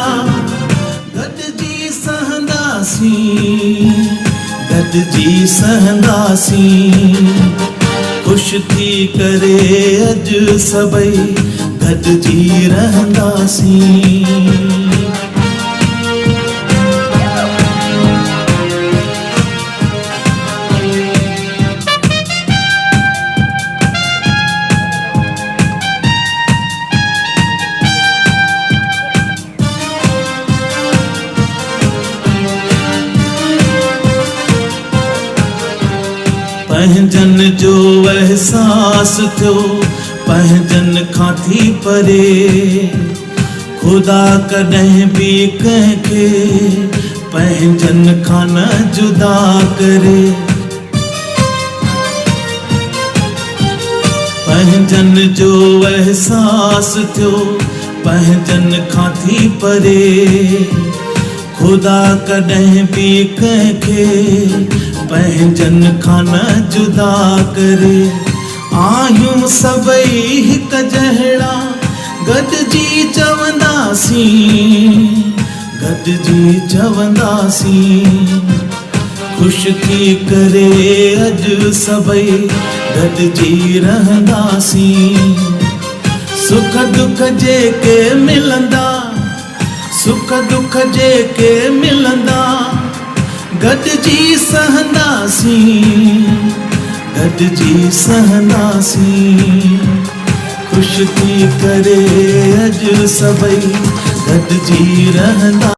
गॾिजी सहंदासीं, गॾिजी सहंदासीं। खुश थी करे अॼु सभई गॾिजी रहंदासीं। पंहिंजनि जो एहसास थियो, पंहिंजनि खां थी परे, ख़ुदा कॾहिं बि कंहिंखे पंहिंजनि खां न जुदा करे। पंहिंजनि जो एहसास थियो, पंहिंजनि खां थी परे, ख़ुदा कॾहिं बि कंहिंखे पंहिंजनि खां न जुदा करे। आहियूं सभई हिकु जहिड़ा, गॾिजी चवंदासीं, गॾिजी चवंदासीं। खुश थी करे अॼु सभई गॾिजी रहंदासीं। सुख दुख जेके मिलंदा, सुख दुख जेके मिलंदा, गॾिजी सहंदासीं, गॾिजी सहंदासीं। खुश थी करे अॼु सभई गॾिजी रहंदा।